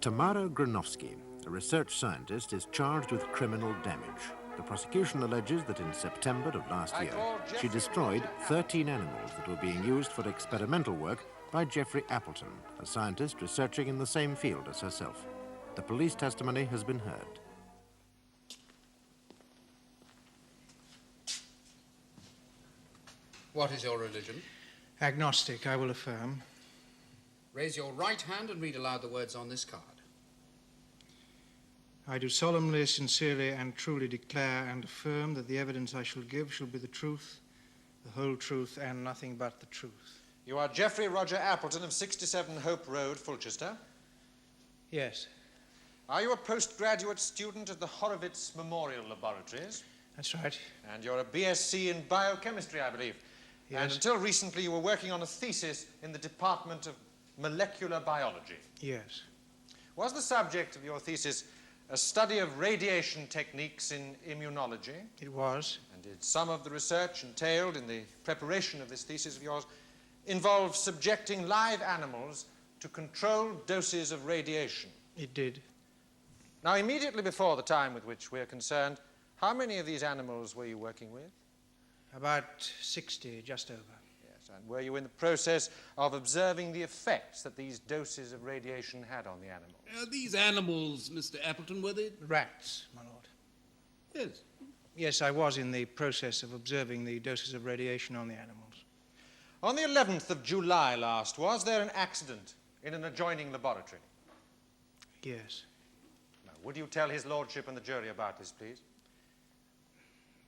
Tamara, a research scientist, is charged with criminal damage. The prosecution alleges that in September of last year, she destroyed 13 animals that were being used for experimental work by Jeffrey Appleton, a scientist researching in the same field as herself. The police testimony has been heard. What is your religion? Agnostic, I will affirm. Raise your right hand and read aloud the words on this card. I do solemnly, sincerely, and truly declare and affirm that the evidence I shall give shall be the truth, the whole truth, and nothing but the truth. You are Geoffrey Roger Appleton of 67 Hope Road, Fulchester? Yes. Are you a postgraduate student at the Horowitz Memorial Laboratories? That's right. And you're a BSc in biochemistry, I believe. Yes. And until recently, you were working on a thesis in the Department of Molecular Biology. Yes. Was the subject of your thesis a study of radiation techniques in immunology? It was. And did some of the research entailed in the preparation of this thesis of yours involve subjecting live animals to controlled doses of radiation? It did. Now, immediately before the time with which we're concerned, how many of these animals were you working with? About 60, just over. Yes, and were you in the process of observing the effects that these doses of radiation had on the animals? These animals, Mr. Appleton, were they? Rats, my lord. Yes. Yes, I was in the process of observing the doses of radiation on the animals. On the 11th of July last, was there an accident in an adjoining laboratory? Yes. Now, would you tell his lordship and the jury about this, please?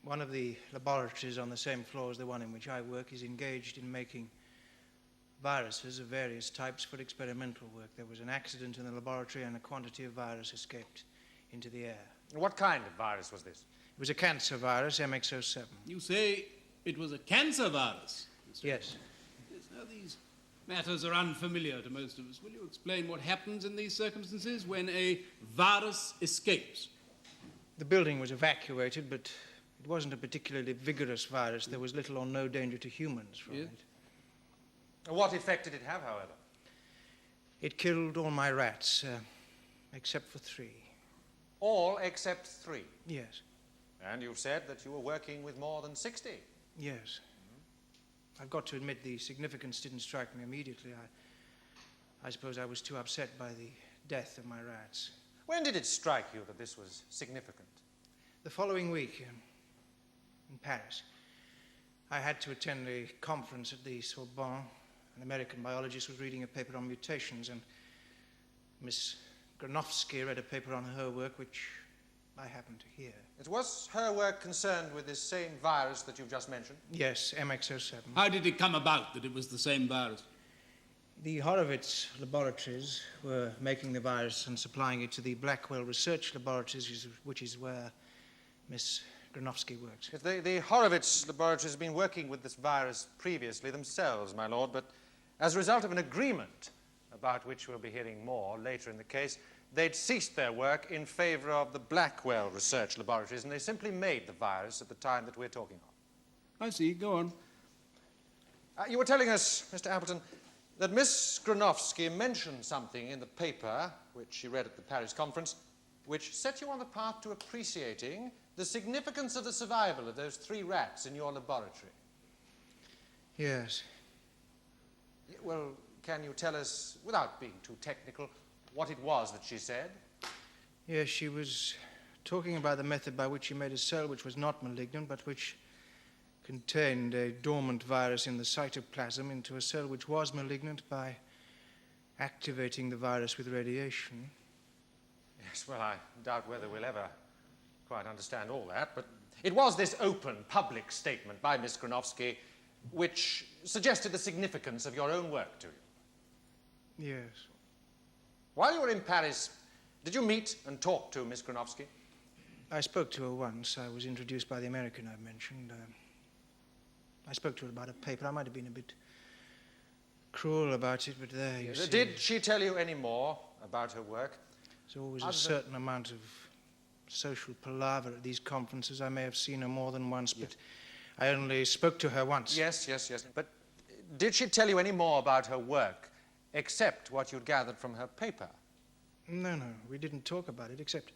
One of the laboratories on the same floor as the one in which I work is engaged in making viruses of various types for experimental work. There was an accident in the laboratory and a quantity of virus escaped into the air. What kind of virus was this? It was a cancer virus, MX07. You say it was a cancer virus? Mr. Yes. Yes. Now, these matters are unfamiliar to most of us. Will you explain what happens in these circumstances when a virus escapes? The building was evacuated, but it wasn't a particularly vigorous virus. There was little or no danger to humans from it. What effect did it have, however? It killed all my rats, except for 3. All except 3? Yes. And you've said that you were working with more than 60? Yes. I've got to admit the significance didn't strike me immediately. I suppose I was too upset by the death of my rats. When did it strike you that this was significant? The following week, in Paris, I had to attend a conference at the Sorbonne. An American biologist was reading a paper on mutations, and Miss Granovsky read a paper on her work, which I happened to hear. It was her work concerned with this same virus that you've just mentioned? Yes, MX07. How did it come about that it was the same virus? The Horowitz laboratories were making the virus and supplying it to the Blackwell Research Laboratories, which is where Miss Granovsky works. Yes, the Horowitz laboratories have been working with this virus previously themselves, my lord, but as a result of an agreement, about which we'll be hearing more later in the case, they'd ceased their work in favor of the Blackwell Research Laboratories, and they simply made the virus at the time that we're talking of. I see. Go on. You were telling us, Mr. Appleton, that Miss Granovsky mentioned something in the paper, which she read at the Paris conference, which set you on the path to appreciating the significance of the survival of those 3 rats in your laboratory. Yes. Well, can you tell us, without being too technical, what it was that she said? Yes, she was talking about the method by which she made a cell which was not malignant, but which contained a dormant virus in the cytoplasm into a cell which was malignant by activating the virus with radiation. Yes, well, I doubt whether we'll ever quite understand all that, but it was this open, public statement by Miss Granovsky which suggested the significance of your own work to you. Yes. While you were in Paris, did you meet and talk to Miss Granovsky? I spoke to her once. I was introduced by the American I mentioned. I spoke to her about a paper. I might have been a bit cruel about it, but there, you see. Did she tell you any more about her work? There's always a certain amount of social palaver at these conferences. I may have seen her more than once, but I only spoke to her once. Yes. But did she tell you any more about her work, except what you'd gathered from her paper? No, we didn't talk about it, except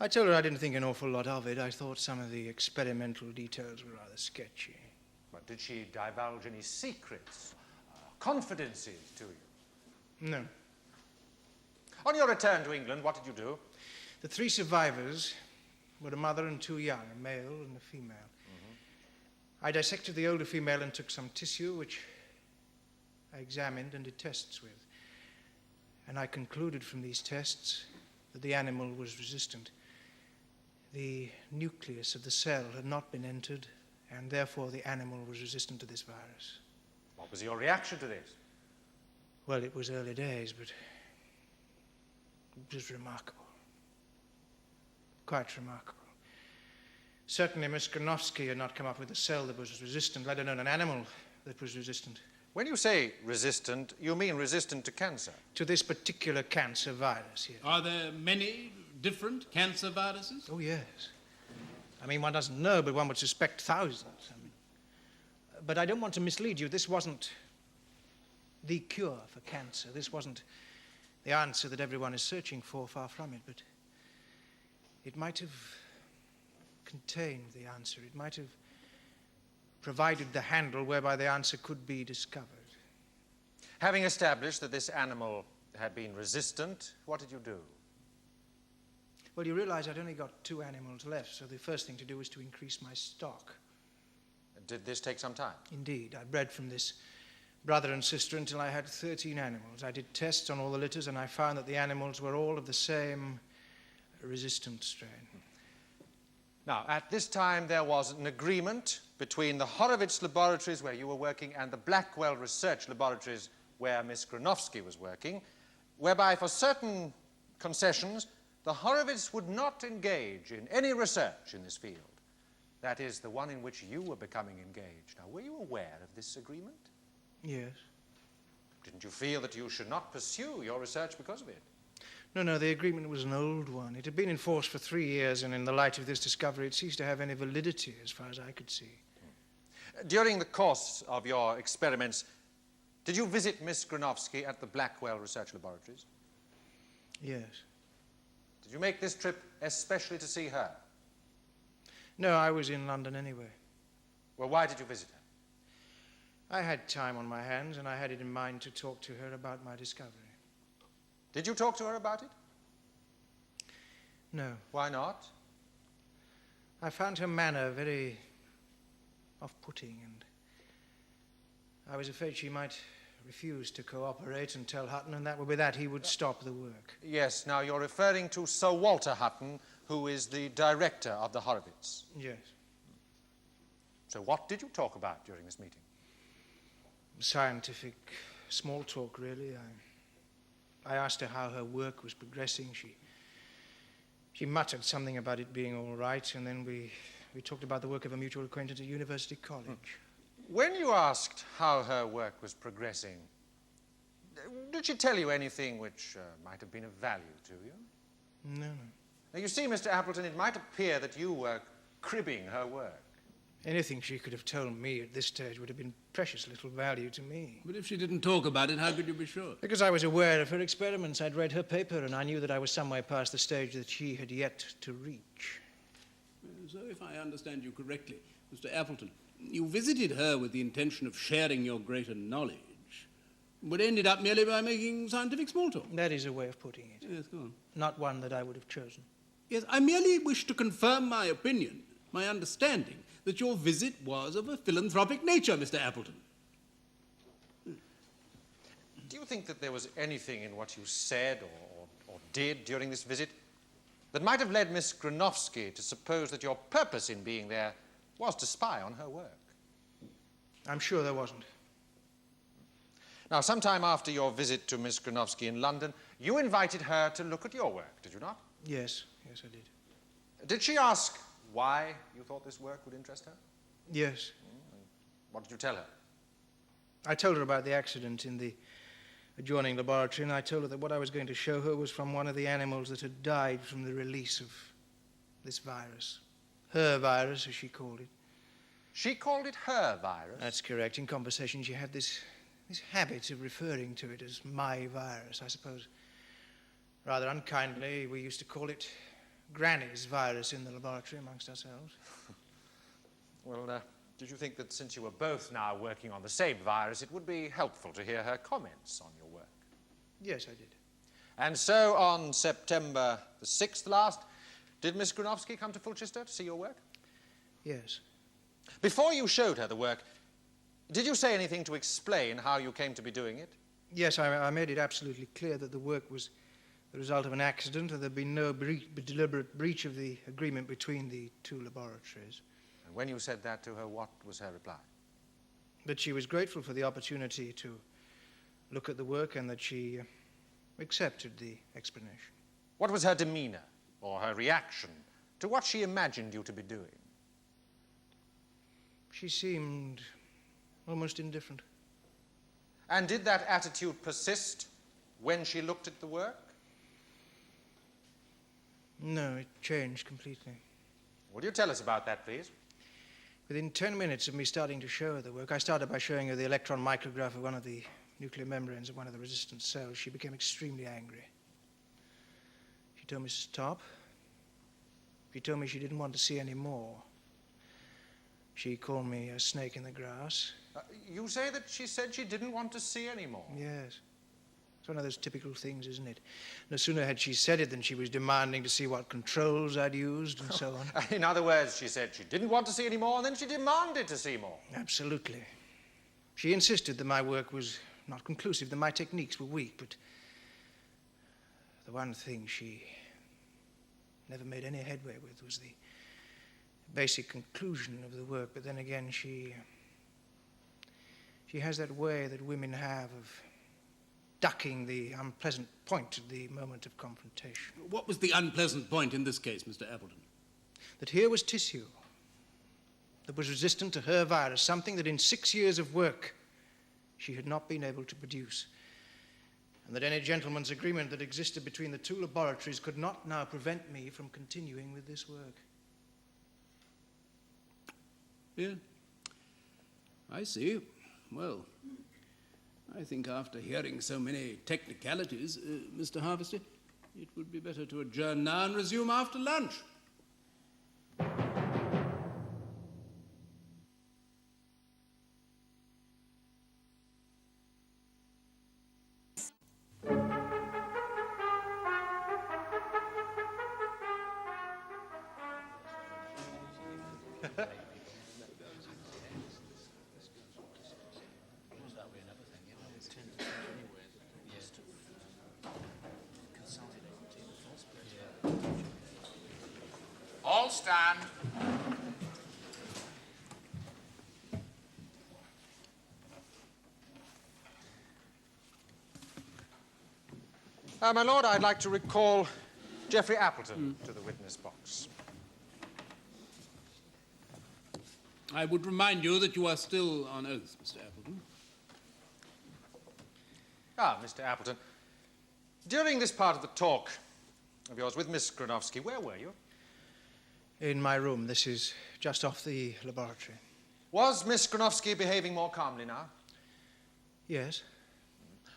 I told her I didn't think an awful lot of it. I thought some of the experimental details were rather sketchy. But did she divulge any secrets, confidences to you? No. On your return to England, what did you do? The 3 survivors were a mother and 2 young, a male and a female. I dissected the older female and took some tissue, which I examined and did tests with. And I concluded from these tests that the animal was resistant. The nucleus of the cell had not been entered, and therefore the animal was resistant to this virus. What was your reaction to this? Well, it was early days, but it was remarkable. Quite remarkable. Certainly Miss Granovsky had not come up with a cell that was resistant, let alone an animal that was resistant. When you say resistant, you mean resistant to cancer? To this particular cancer virus, yes. Are there many different cancer viruses? Oh, yes. I mean, one doesn't know, but one would suspect thousands. But I don't want to mislead you. This wasn't the cure for cancer. This wasn't the answer that everyone is searching for, far from it. But it might have contained the answer. It might have provided the handle whereby the answer could be discovered. Having established that this animal had been resistant, what did you do? Well, you realize I'd only got 2 animals left, so the first thing to do was to increase my stock. Did this take some time? Indeed. I bred from this brother and sister until I had 13 animals. I did tests on all the litters, and I found that the animals were all of the same resistant strain. Now, at this time, there was an agreement between the Horowitz laboratories where you were working and the Blackwell research laboratories where Miss Granovsky was working, whereby for certain concessions, the Horowitz would not engage in any research in this field. That is, the one in which you were becoming engaged. Now, were you aware of this agreement? Yes. Didn't you feel that you should not pursue your research because of it? No, the agreement was an old one. It had been in force for 3 years, and in the light of this discovery, it ceased to have any validity as far as I could see. During the course of your experiments, did you visit Miss Granovsky at the Blackwell Research Laboratories? Yes. Did you make this trip especially to see her? No, I was in London anyway. Well, why did you visit her? I had time on my hands, and I had it in mind to talk to her about my discovery. Did you talk to her about it? No. Why not? I found her manner very off-putting, and I was afraid she might refuse to cooperate and tell Hutton, and that would be that. He would stop the work. Yes, now you're referring to Sir Walter Hutton, who is the director of the Horowitz. Yes. So what did you talk about during this meeting? Scientific small talk, really. I asked her how her work was progressing. She muttered something about it being all right, and then we talked about the work of a mutual acquaintance at University College. When you asked how her work was progressing, did she tell you anything which might have been of value to you? No. Now, you see, Mr. Appleton, it might appear that you were cribbing her work. Anything she could have told me at this stage would have been precious little value to me. But if she didn't talk about it, how could you be sure? Because I was aware of her experiments. I'd read her paper, and I knew that I was some way past the stage that she had yet to reach. So if I understand you correctly, Mr. Appleton, you visited her with the intention of sharing your greater knowledge, but ended up merely by making scientific small talk. That is a way of putting it. Yes, go on. Not one that I would have chosen. Yes, I merely wish to confirm my opinion, my understanding, that your visit was of a philanthropic nature, Mr. Appleton. Do you think that there was anything in what you said or did during this visit that might have led Miss Granovsky to suppose that your purpose in being there was to spy on her work? I'm sure there wasn't. Now, sometime after your visit to Miss Granovsky in London, you invited her to look at your work, did you not? Yes, I did. Did she ask why you thought this work would interest her? Yes. And what did you tell her? I told her about the accident in the adjoining laboratory, and I told her that what I was going to show her was from one of the animals that had died from the release of this virus. Her virus, as she called it. She called it her virus? That's correct. In conversation, she had this habit of referring to it as my virus. I suppose Rather unkindly, we used to call it Granny's virus in the laboratory amongst ourselves. Well, did you think that since you were both now working on the same virus, it would be helpful to hear her comments on your work? Yes, I did. And so on September the 6th last, did Miss Granovsky come to Fulchester to see your work? Yes. Before you showed her the work, did you say anything to explain how you came to be doing it? Yes, I made it absolutely clear that the work was the result of an accident and there'd been no deliberate breach of the agreement between the two laboratories. And when you said that to her, what was her reply? That she was grateful for the opportunity to look at the work and that she accepted the explanation. What was her demeanor or her reaction to what she imagined you to be doing? She seemed almost indifferent. And did that attitude persist when she looked at the work? No, it changed completely. Will you tell us about that, please? Within 10 minutes of me starting to show her the work, I started by showing her the electron micrograph of one of the nuclear membranes of one of the resistant cells. She became extremely angry. She told me to stop. She told me she didn't want to see any more. She called me a snake in the grass. You say that she said she didn't want to see any more? Yes. It's one of those typical things, isn't it? No sooner had she said it than she was demanding to see what controls I'd used and so on. In other words, she said she didn't want to see any more, and then she demanded to see more. Absolutely. She insisted that my work was not conclusive, that my techniques were weak, but the one thing she never made any headway with was the basic conclusion of the work. But then again, she has that way that women have of ducking the unpleasant point at the moment of confrontation. What was the unpleasant point in this case, Mr. Appleton? That here was tissue that was resistant to her virus, something that in 6 years of work she had not been able to produce, and that any gentleman's agreement that existed between the two laboratories could not now prevent me from continuing with this work. Yeah, I see. Well, I think after hearing so many technicalities, Mr. Harvester, it would be better to adjourn now and resume after lunch. All stand. My lord, I'd like to recall Geoffrey Appleton to the witness box. I would remind you that you are still on oath, Mr. Appleton. Ah, Mr. Appleton, during this part of the talk of yours with Miss Granovsky, where were you? In my room. This is just off the laboratory. Was Miss Granovsky behaving more calmly now? Yes.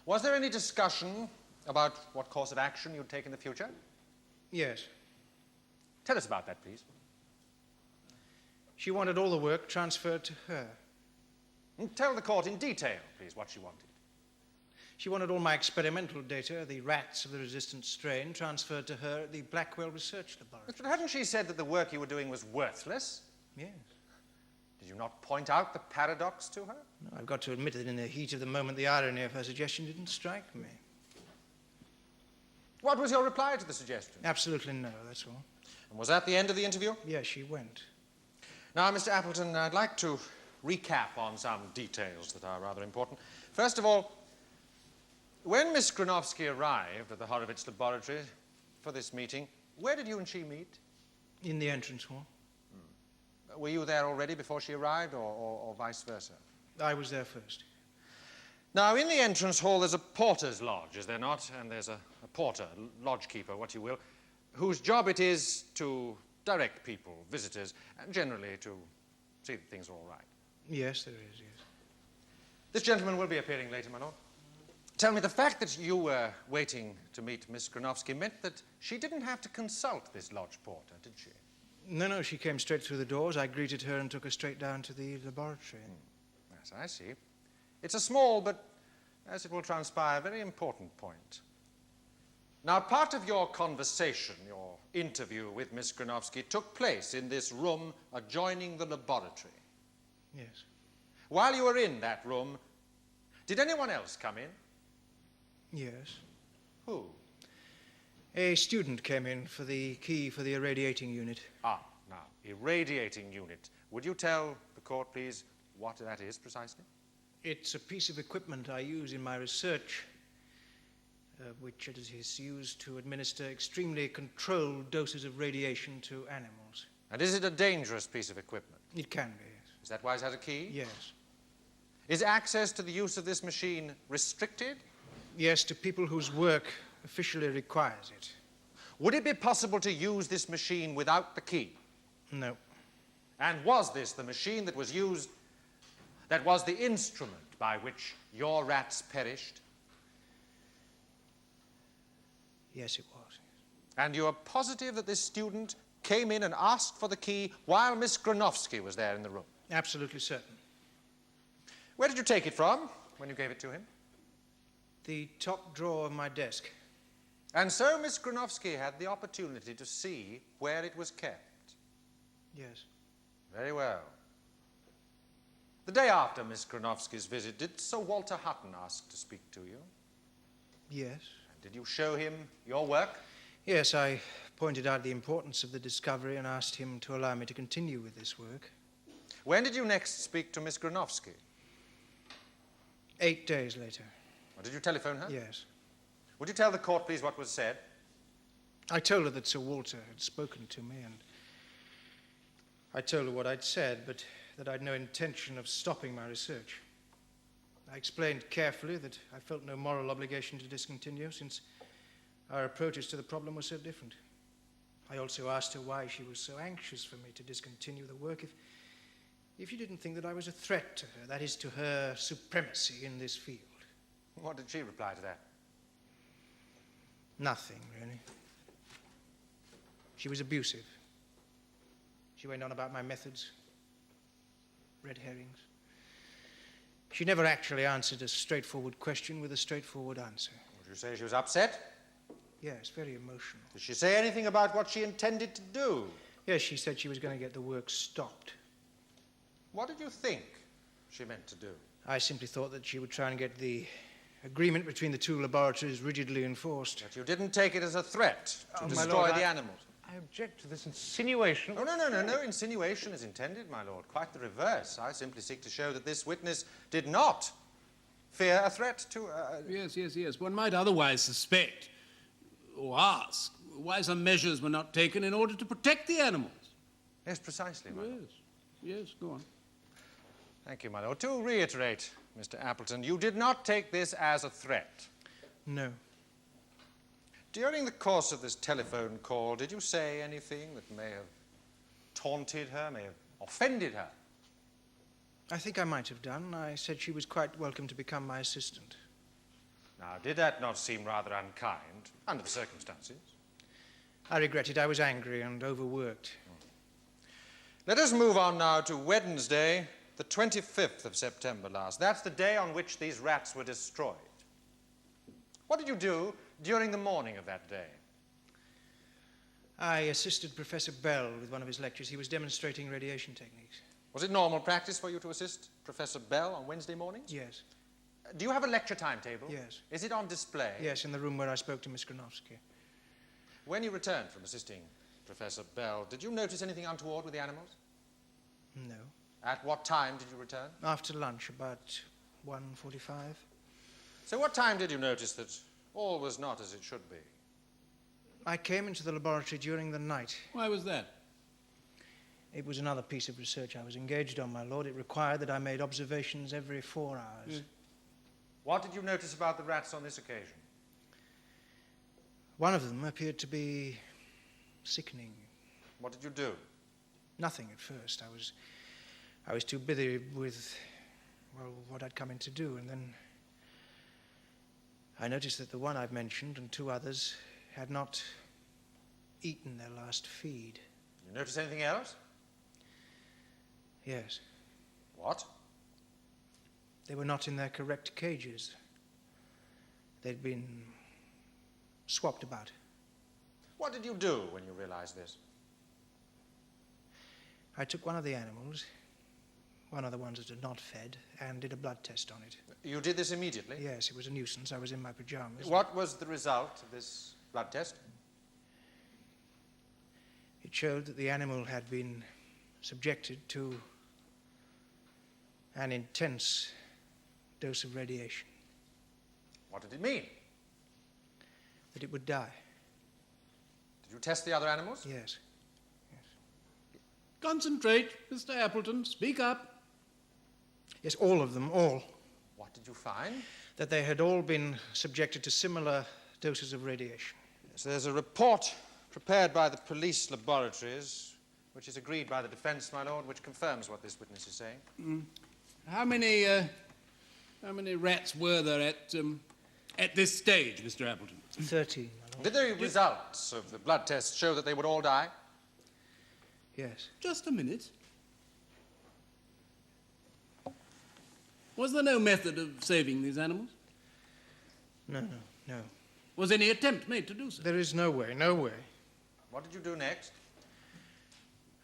Was there any discussion about what course of action you'd take in the future? Yes. Tell us about that, please. She wanted all the work transferred to her. Tell the court in detail, please, what she wanted. She wanted all my experimental data, the rats of the resistant strain, transferred to her at the Blackwell Research Laboratory. But hadn't she said that the work you were doing was worthless? Yes. Did you not point out the paradox to her? No, I've got to admit that in the heat of the moment, the irony of her suggestion didn't strike me. What was your reply to the suggestion? Absolutely no, that's all. And was that the end of the interview? Yes, she went. Now, Mr. Appleton, I'd like to recap on some details that are rather important. First of all, when Miss Granovsky arrived at the Horowitz laboratory for this meeting, where did you and she meet? In the entrance hall. Were you there already before she arrived, or vice versa? I was there first. Now, in the entrance hall, there's a porter's lodge, is there not? And there's a porter, lodge keeper, what you will, whose job it is to direct people, visitors, and generally to see that things are all right. Yes, there is, yes. This gentleman will be appearing later, my lord. Tell me, the fact that you were waiting to meet Miss Gronowski meant that she didn't have to consult this lodge porter, did she? No, she came straight through the doors. I greeted her and took her straight down to the laboratory. Yes, I see. It's a small, but, as it will transpire, very important point. Now, part of your conversation, your interview with Miss Gronowski, took place in this room adjoining the laboratory. Yes. While you were in that room, did anyone else come in? Yes. Who? A student came in for the key for the irradiating unit. Ah, now, irradiating unit. Would you tell the court, please, what that is precisely? It's a piece of equipment I use in my research, which it is used to administer extremely controlled doses of radiation to animals. And is it a dangerous piece of equipment? It can be, yes. Is that why it has a key? Yes. Is access to the use of this machine restricted? Yes, to people whose work officially requires it. Would it be possible to use this machine without the key? No. And was this the machine that was used, that was the instrument by which your rats perished? Yes, it was. And you are positive that this student came in and asked for the key while Miss Gronowski was there in the room? Absolutely certain. Where did you take it from when you gave it to him? The top drawer of my desk. And so Miss Gronowski had the opportunity to see where it was kept? Yes. Very well. The day after Miss Gronowski's visit, did Sir Walter Hutton ask to speak to you? Yes. And did you show him your work? Yes, I pointed out the importance of the discovery and asked him to allow me to continue with this work. When did you next speak to Miss Gronowski? 8 days later. Or did you telephone her? Yes. Would you tell the court, please, what was said? I told her that Sir Walter had spoken to me, and I told her what I'd said, but that I'd no intention of stopping my research. I explained carefully that I felt no moral obligation to discontinue, since our approaches to the problem were so different. I also asked her why she was so anxious for me to discontinue the work if she didn't think that I was a threat to her, that is, to her supremacy in this field. What did she reply to that? Nothing, really. She was abusive. She went on about my methods, red herrings. She never actually answered a straightforward question with a straightforward answer. Would you say she was upset? Yes, very emotional. Did she say anything about what she intended to do? Yes, she said she was going to get the work stopped. What did you think she meant to do? I simply thought that she would try and get the agreement between the two laboratories rigidly enforced. That you didn't take it as a threat to my destroy lord, the animals? I object to this insinuation. Oh, no insinuation is intended, my lord. Quite the reverse. I simply seek to show that this witness did not fear a threat to... Yes. One might otherwise suspect or ask why some measures were not taken in order to protect the animals. Yes, precisely, my lord. Yes, go on. Thank you, my lord. To reiterate, Mr. Appleton, you did not take this as a threat. No. During the course of this telephone call, did you say anything that may have taunted her, may have offended her? I think I might have done. I said she was quite welcome to become my assistant. Now, did that not seem rather unkind, under the circumstances? I regret it. I was angry and overworked. Let us move on now to Wednesday, the 25th of September last. That's the day on which these rats were destroyed. What did you do during the morning of that day? I assisted Professor Bell with one of his lectures. He was demonstrating radiation techniques. Was it normal practice for you to assist Professor Bell on Wednesday mornings? Yes. Do you have a lecture timetable? Yes. Is it on display? Yes, in the room where I spoke to Miss Gronowski. When you returned from assisting Professor Bell, did you notice anything untoward with the animals? No. At what time did you return? After lunch, about 1:45. So what time did you notice that all was not as it should be? I came into the laboratory during the night. Why was that? It was another piece of research I was engaged on, my lord. It required that I made observations every 4 hours. What did you notice about the rats on this occasion? One of them appeared to be sickening. What did you do? Nothing at first. I was too busy with, well, what I'd come in to do, and then I noticed that the one I've mentioned and 2 others had not eaten their last feed. You notice anything else? Yes. What? They were not in their correct cages. They'd been swapped about. What did you do when you realized this? I took one of the animals, one of the ones that had not fed, and did a blood test on it. You did this immediately? Yes, it was a nuisance. I was in my pajamas. What was the result of this blood test? It showed that the animal had been subjected to an intense dose of radiation. What did it mean? That it would die. Did you test the other animals? Yes. Concentrate, Mr. Appleton. Speak up. Yes, all of them, all. What did you find? That they had all been subjected to similar doses of radiation. Yes, there's a report prepared by the police laboratories, which is agreed by the defense, my lord, which confirms what this witness is saying. How many rats were there at this stage, Mr. Appleton? 13, my lord. Did the results of the blood test show that they would all die? Yes. Just a minute. Was there no method of saving these animals? No. Was any attempt made to do so? There is no way. What did you do next?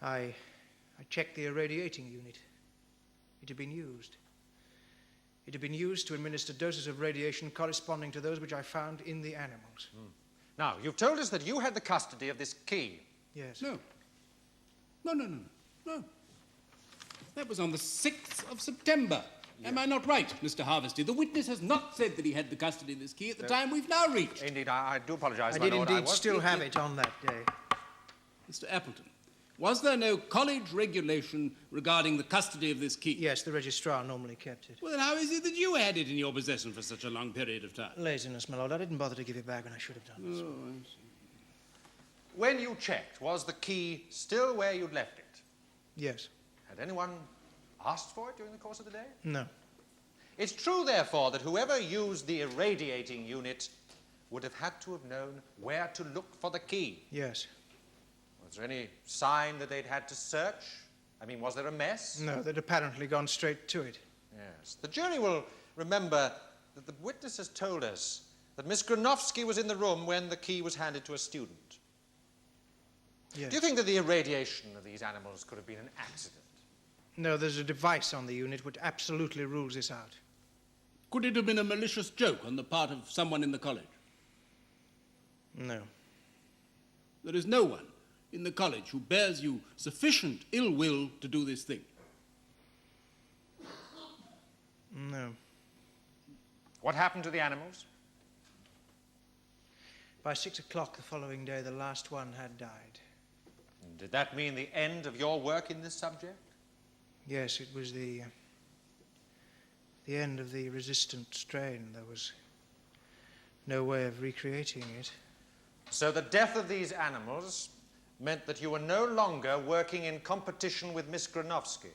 I checked the irradiating unit. It had been used. It had been used to administer doses of radiation corresponding to those which I found in the animals. Now, you've told us that you had the custody of this key. Yes. No. That was on the 6th of September. Am I not right, Mr. Harvesty? The witness has not said that he had the custody of this key at the time we've now reached. Indeed, I do apologize, I my did lord. indeed still have it on that day. Mr. Appleton, was there no college regulation regarding the custody of this key? Yes, the registrar normally kept it. Well, then how is it that you had it in your possession for such a long period of time? Laziness, my lord. I didn't bother to give it back when I should have done. Oh, I see. When you checked, was the key still where you'd left it? Yes. Had anyone asked for it during the course of the day? No. It's true, therefore, that whoever used the irradiating unit would have had to have known where to look for the key. Yes. Was there any sign that they'd had to search? I mean, was there a mess? No, they'd apparently gone straight to it. Yes. The jury will remember that the witness has told us that Miss Granovsky was in the room when the key was handed to a student. Yes. Do you think that the irradiation of these animals could have been an accident? No, there's a device on the unit which absolutely rules this out. Could it have been a malicious joke on the part of someone in the college? No. There is no one in the college who bears you sufficient ill will to do this thing. No. What happened to the animals? By 6 o'clock the following day, the last one had died. Did that mean the end of your work in this subject? Yes, it was the end of the resistant strain. There was no way of recreating it. So the death of these animals meant that you were no longer working in competition with Miss Granovsky.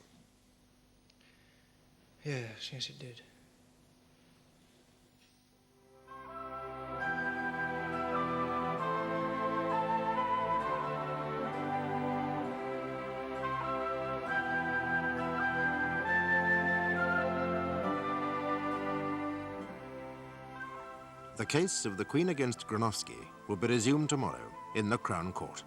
Yes, it did. The case of the Queen against Granovsky will be resumed tomorrow in the Crown Court.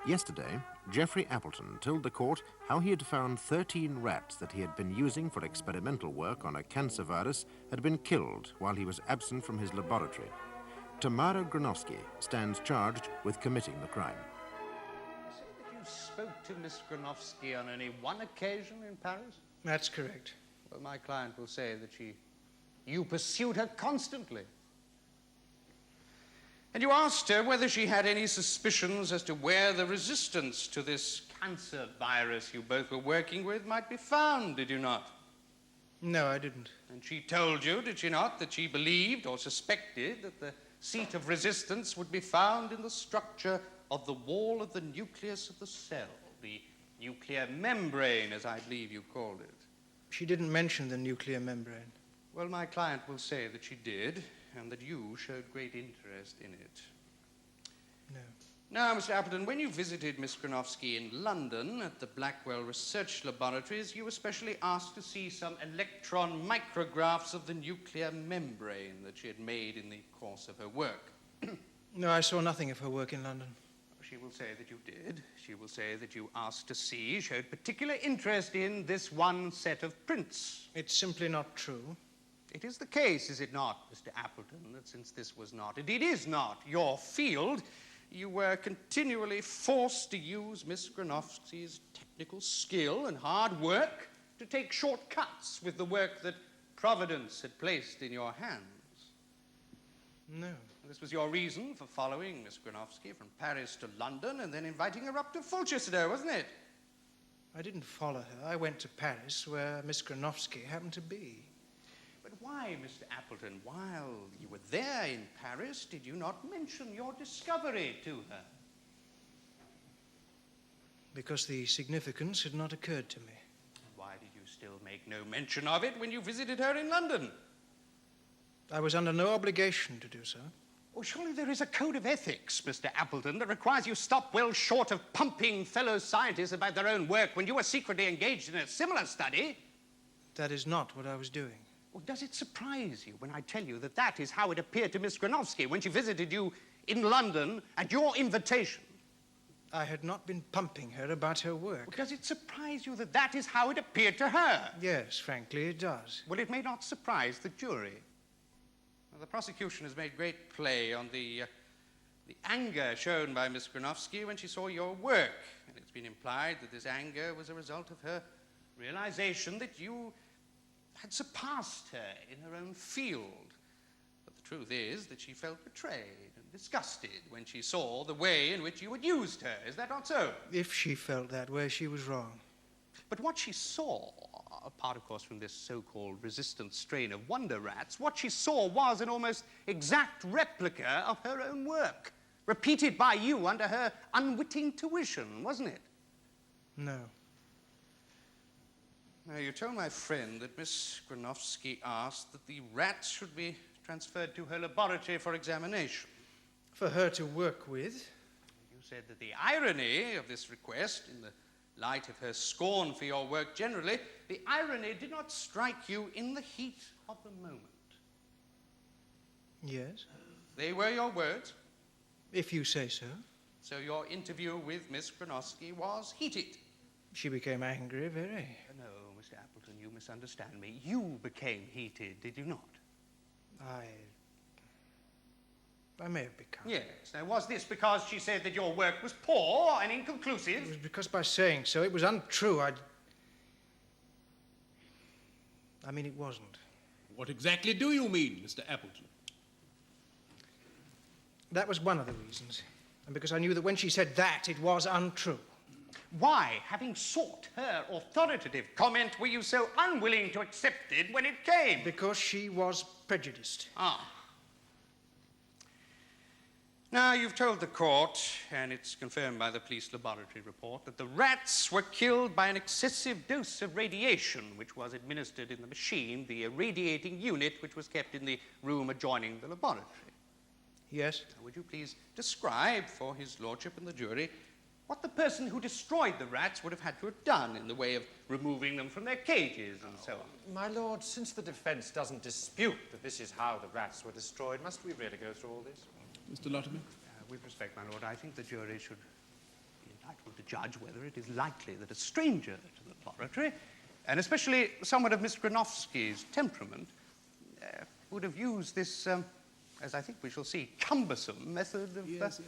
Yesterday, Geoffrey Appleton told the court how he had found 13 rats that he had been using for experimental work on a cancer virus had been killed while he was absent from his laboratory. Tamara Granovsky stands charged with committing the crime. You say that you spoke to Miss Granovsky on only one occasion in Paris? That's correct. Well, my client will say that you pursued her constantly. And you asked her whether she had any suspicions as to where the resistance to this cancer virus you both were working with might be found, did you not? No, I didn't. And she told you, did she not, that she believed or suspected that the seat of resistance would be found in the structure of the wall of the nucleus of the cell, the nuclear membrane, as I believe you called it. She didn't mention the nuclear membrane. Well, my client will say that she did, and that you showed great interest in it. No. Now, Mr. Appleton, when you visited Miss Gronowski in London at the Blackwell Research Laboratories, you were specially asked to see some electron micrographs of the nuclear membrane that she had made in the course of her work. No, I saw nothing of her work in London. She will say that you did. She will say that you asked to see, showed particular interest in this one set of prints. It's simply not true. It is the case, is it not, Mr. Appleton, that since this was not, indeed is not, your field, you were continually forced to use Miss Gronowski's technical skill and hard work to take shortcuts with the work that Providence had placed in your hands? No. This was your reason for following Miss Gronowski from Paris to London and then inviting her up to Fulchester, wasn't it? I didn't follow her. I went to Paris, where Miss Gronowski happened to be. But why, Mr. Appleton, while you were there in Paris, did you not mention your discovery to her? Because the significance had not occurred to me. And why did you still make no mention of it when you visited her in London? I was under no obligation to do so. Oh, surely there is a code of ethics, Mr. Appleton, that requires you stop well short of pumping fellow scientists about their own work when you were secretly engaged in a similar study. That is not what I was doing. Well, does it surprise you when I tell you that that is how it appeared to Miss Gronowski when she visited you in London at your invitation? I had not been pumping her about her work. Well, does it surprise you that that is how it appeared to her? Yes, frankly, it does. Well, it may not surprise the jury. Well, the prosecution has made great play on the anger shown by Miss Gronowski when she saw your work. And it's been implied that this anger was a result of her realization that you had surpassed her in her own field. But the truth is that she felt betrayed and disgusted when she saw the way in which you had used her. Is that not so? If she felt that way, she was wrong. But what she saw, apart, of course, from this so-called resistant strain of wonder rats, what she saw was an almost exact replica of her own work, repeated by you under her unwitting tuition, wasn't it? No. Now, you told my friend that Miss Gronowski asked that the rats should be transferred to her laboratory for examination. For her to work with. You said that the irony of this request, in the light of her scorn for your work generally, the irony did not strike you in the heat of the moment. Yes. They were your words. If you say so. So your interview with Miss Gronowski was heated. She became angry, very. No, Mr. Appleton, you misunderstand me. You became heated, did you not? I may have become. Yes. Now, was this because she said that your work was poor and inconclusive? It was because by saying so, it was untrue. I mean, it wasn't. What exactly do you mean, Mr. Appleton? That was one of the reasons. And because I knew that when she said that, it was untrue. Why, having sought her authoritative comment, were you so unwilling to accept it when it came? Because she was prejudiced. Ah. Now, you've told the court, and it's confirmed by the police laboratory report, that the rats were killed by an excessive dose of radiation, which was administered in the machine, the irradiating unit, which was kept in the room adjoining the laboratory. Yes? Now, would you please describe for his lordship and the jury what the person who destroyed the rats would have had to have done in the way of removing them from their cages and so on? My lord, since the defence doesn't dispute that this is how the rats were destroyed, must we really go through all this? Mr. Lotterman? With respect, my lord, I think the jury should be entitled to judge whether it is likely that a stranger to the laboratory, and especially someone of Miss Gronowski's temperament, would have used this, as I think we shall see, cumbersome method of... Yes.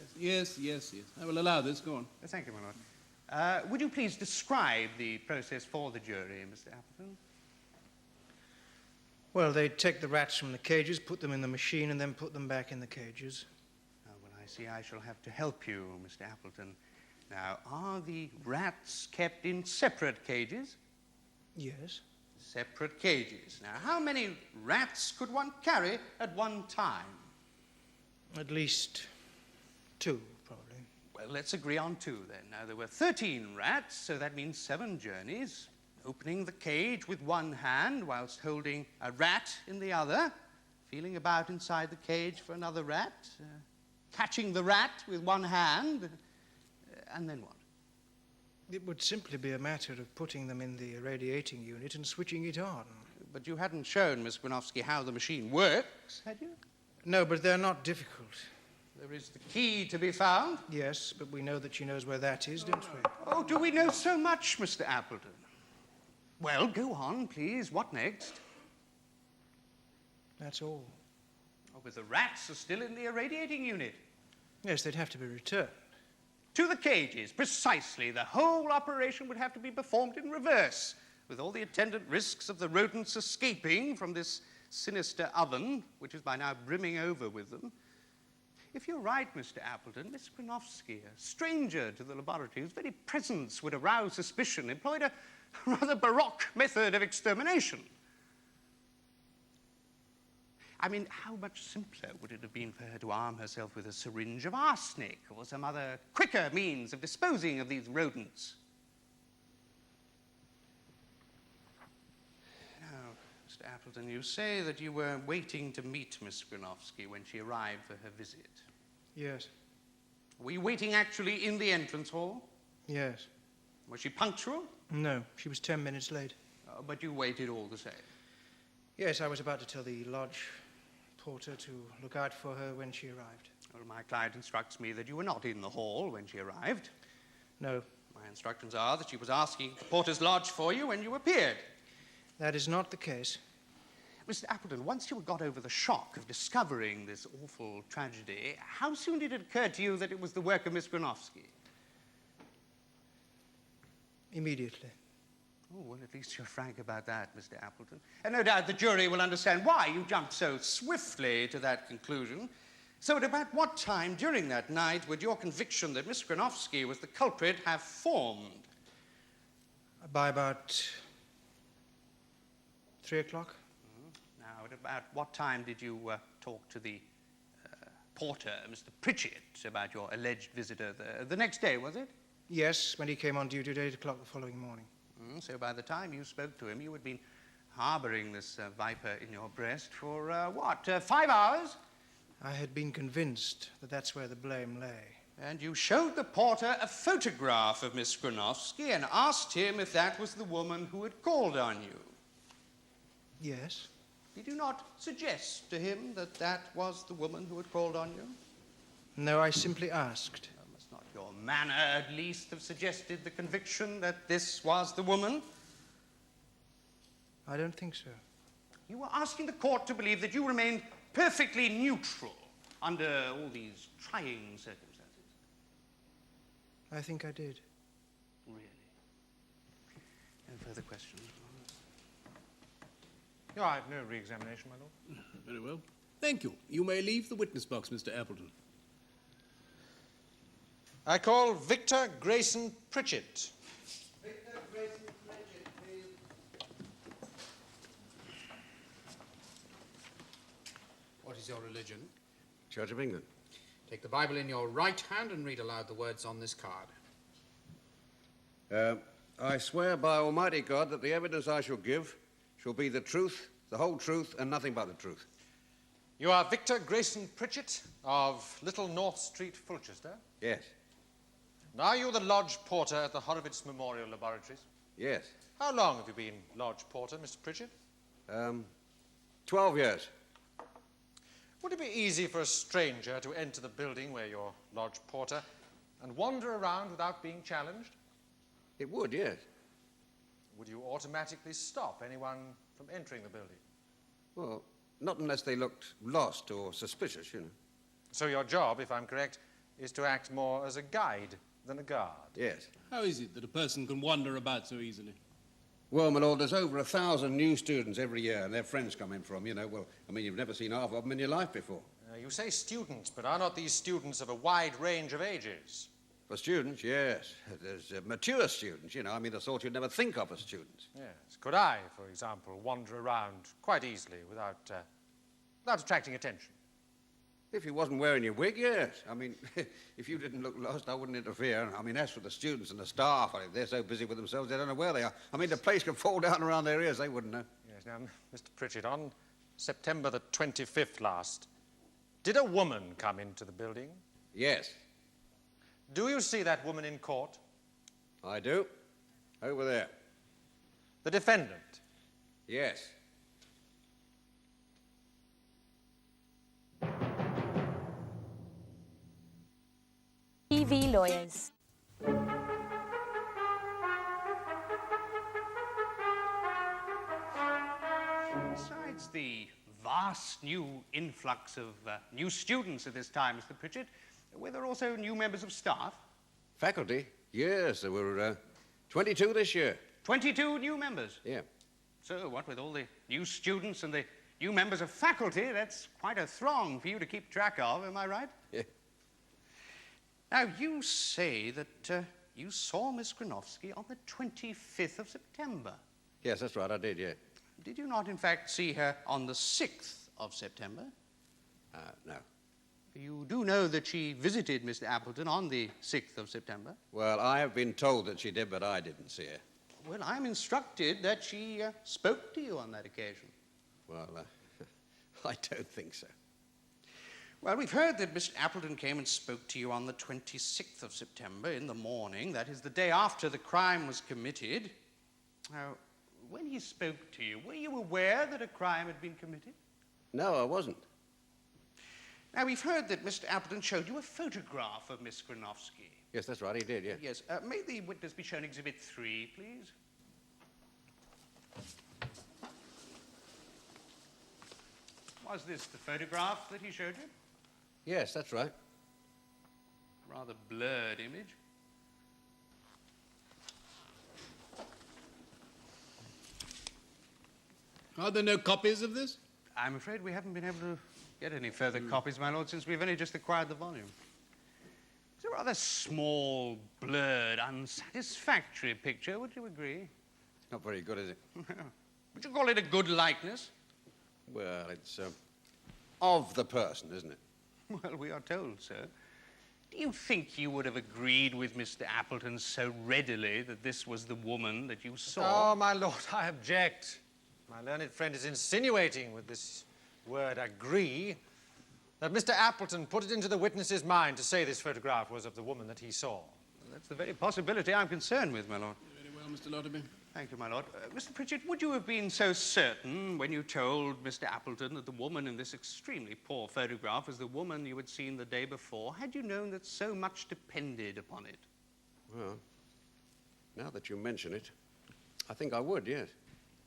I will allow this. Go on. Thank you, my lord. Would you please describe the process for the jury, Mr. Appleton? Well, they'd take the rats from the cages, put them in the machine, and then put them back in the cages. I see I shall have to help you, Mr. Appleton. Now, are the rats kept in separate cages? Yes. Separate cages. Now, how many rats could one carry at one time? At least 2, probably. Well, let's agree on 2 then. Now, there were 13 rats, so that means 7 journeys. Opening the cage with one hand whilst holding a rat in the other, feeling about inside the cage for another rat, catching the rat with one hand, and then what? It would simply be a matter of putting them in the irradiating unit and switching it on. But you hadn't shown Miss Gronowski how the machine works, had you? No, but they're not difficult. There is the key to be found. Yes, but we know that she knows where that is, don't we? Oh, do we know so much, Mr. Appleton? Well, go on, please. What next? That's all. Oh, but the rats are still in the irradiating unit. Yes, they'd have to be returned. To the cages, precisely. The whole operation would have to be performed in reverse, with all the attendant risks of the rodents escaping from this sinister oven, which is by now brimming over with them. If you're right, Mr. Appleton, Miss Gronowski, a stranger to the laboratory, whose very presence would arouse suspicion, employed a rather baroque method of extermination. I mean, how much simpler would it have been for her to arm herself with a syringe of arsenic or some other quicker means of disposing of these rodents? Now, Mr. Appleton, you say that you were waiting to meet Miss Gronowski when she arrived for her visit. Yes. Were you waiting actually in the entrance hall? Yes. Was she punctual? No, she was 10 minutes late. But you waited all the same. Yes, I was about to tell the lodge porter to look out for her when she arrived. Well, my client instructs me that you were not in the hall when she arrived. No. My instructions are that she was asking the porter's lodge for you when you appeared. That is not the case. Mr. Appleton, once you got over the shock of discovering this awful tragedy, how soon did it occur to you that it was the work of Miss Gronowski? Immediately. Oh, well, at least you're frank about that, Mr. Appleton. And no doubt the jury will understand why you jumped so swiftly to that conclusion. So at about what time during that night would your conviction that Miss Gronowski was the culprit have formed? By about 3 o'clock. Now, at about what time did you talk to the porter, Mr. Pritchett, about your alleged visitor the next day, was it? Yes, when he came on duty at 8 o'clock the following morning. So by the time you spoke to him, you had been harboring this viper in your breast for, 5 hours? I had been convinced that that's where the blame lay. And you showed the porter a photograph of Miss Gronowski and asked him if that was the woman who had called on you. Yes. Did you not suggest to him that that was the woman who had called on you? No, I simply asked. Must not your manner at least have suggested the conviction that this was the woman? I don't think so. You were asking the court to believe that you remained perfectly neutral under all these trying circumstances. I think I did. Really? No further questions? No, I have no re-examination, my lord. Very well. Thank you. You may leave the witness box, Mr. Appleton. I call Victor Grayson Pritchett. Victor Grayson Pritchett, please. What is your religion? Church of England. Take the Bible in your right hand and read aloud the words on this card. I swear by Almighty God that the evidence I shall give shall be the truth, the whole truth, and nothing but the truth. You are Victor Grayson Pritchett of Little North Street, Fulchester? Yes. And are you the lodge porter at the Horowitz Memorial Laboratories? Yes. How long have you been lodge porter, Mr. Pritchett? 12 years. Would it be easy for a stranger to enter the building where you're lodge porter and wander around without being challenged? It would, yes. Would you automatically stop anyone from entering the building? Well, not unless they looked lost or suspicious, you know. So your job, if I'm correct, is to act more as a guide than a guard? Yes. How is it that a person can wander about so easily? Well, my lord, there's over 1,000 new students every year, and their friends come in from, you know. Well, I mean, you've never seen half of them in your life before. You say students, but are not these students of a wide range of ages? For students, yes. There's mature students, you know. I mean, the sort you'd never think of as students. Yes. Could I, for example, wander around quite easily without attracting attention? If you wasn't wearing your wig, yes. I mean, if you didn't look lost, I wouldn't interfere. I mean, as for the students and the staff, they're so busy with themselves, they don't know where they are. I mean, the place could fall down around their ears, they wouldn't know. Yes. Now, Mr. Pritchett, on September the 25th last, did a woman come into the building? Yes. Do you see that woman in court? I do. Over there. The defendant? Yes. TV lawyers. Besides the vast new influx of new students at this time, Mr. Pritchett, were there also new members of staff? Faculty? Yes, there were 22 this year. 22 new members? Yeah. So, what with all the new students and the new members of faculty, that's quite a throng for you to keep track of, am I right? Yeah. Now, you say that you saw Miss Gronowski on the 25th of September. Yes, that's right, I did, yeah. Did you not, in fact, see her on the 6th of September? No. You do know that she visited Mr. Appleton on the 6th of September? Well, I have been told that she did, but I didn't see her. Well, I'm instructed that she spoke to you on that occasion. Well, I don't think so. Well, we've heard that Mr. Appleton came and spoke to you on the 26th of September in the morning. That is the day after the crime was committed. Now, when he spoke to you, were you aware that a crime had been committed? No, I wasn't. Now, we've heard that Mr. Appleton showed you a photograph of Miss Gronowski. Yes, that's right, he did, yeah. Yes. May the witness be shown Exhibit 3, please? Was this the photograph that he showed you? Yes, that's right. Rather blurred image. Are there no copies of this? I'm afraid we haven't been able to get any further copies, my lord, since we've only just acquired the volume. It's a rather small, blurred, unsatisfactory picture, would you agree? Not very good, is it? Would you call it a good likeness? Well, it's of the person, isn't it? Well, we are told, sir. Do you think you would have agreed with Mr. Appleton so readily that this was the woman that you saw? Oh, my lord, I object. My learned friend is insinuating with this word agree that Mr. Appleton put it into the witness's mind to say this photograph was of the woman that he saw. That's the very possibility I'm concerned with, my lord. Very well, Mr. Lotterby. Thank you, my lord. Mr. Pritchett, would you have been so certain when you told Mr. Appleton that the woman in this extremely poor photograph was the woman you had seen the day before, had you known that so much depended upon it? Well, now that you mention it, I think I would, yes.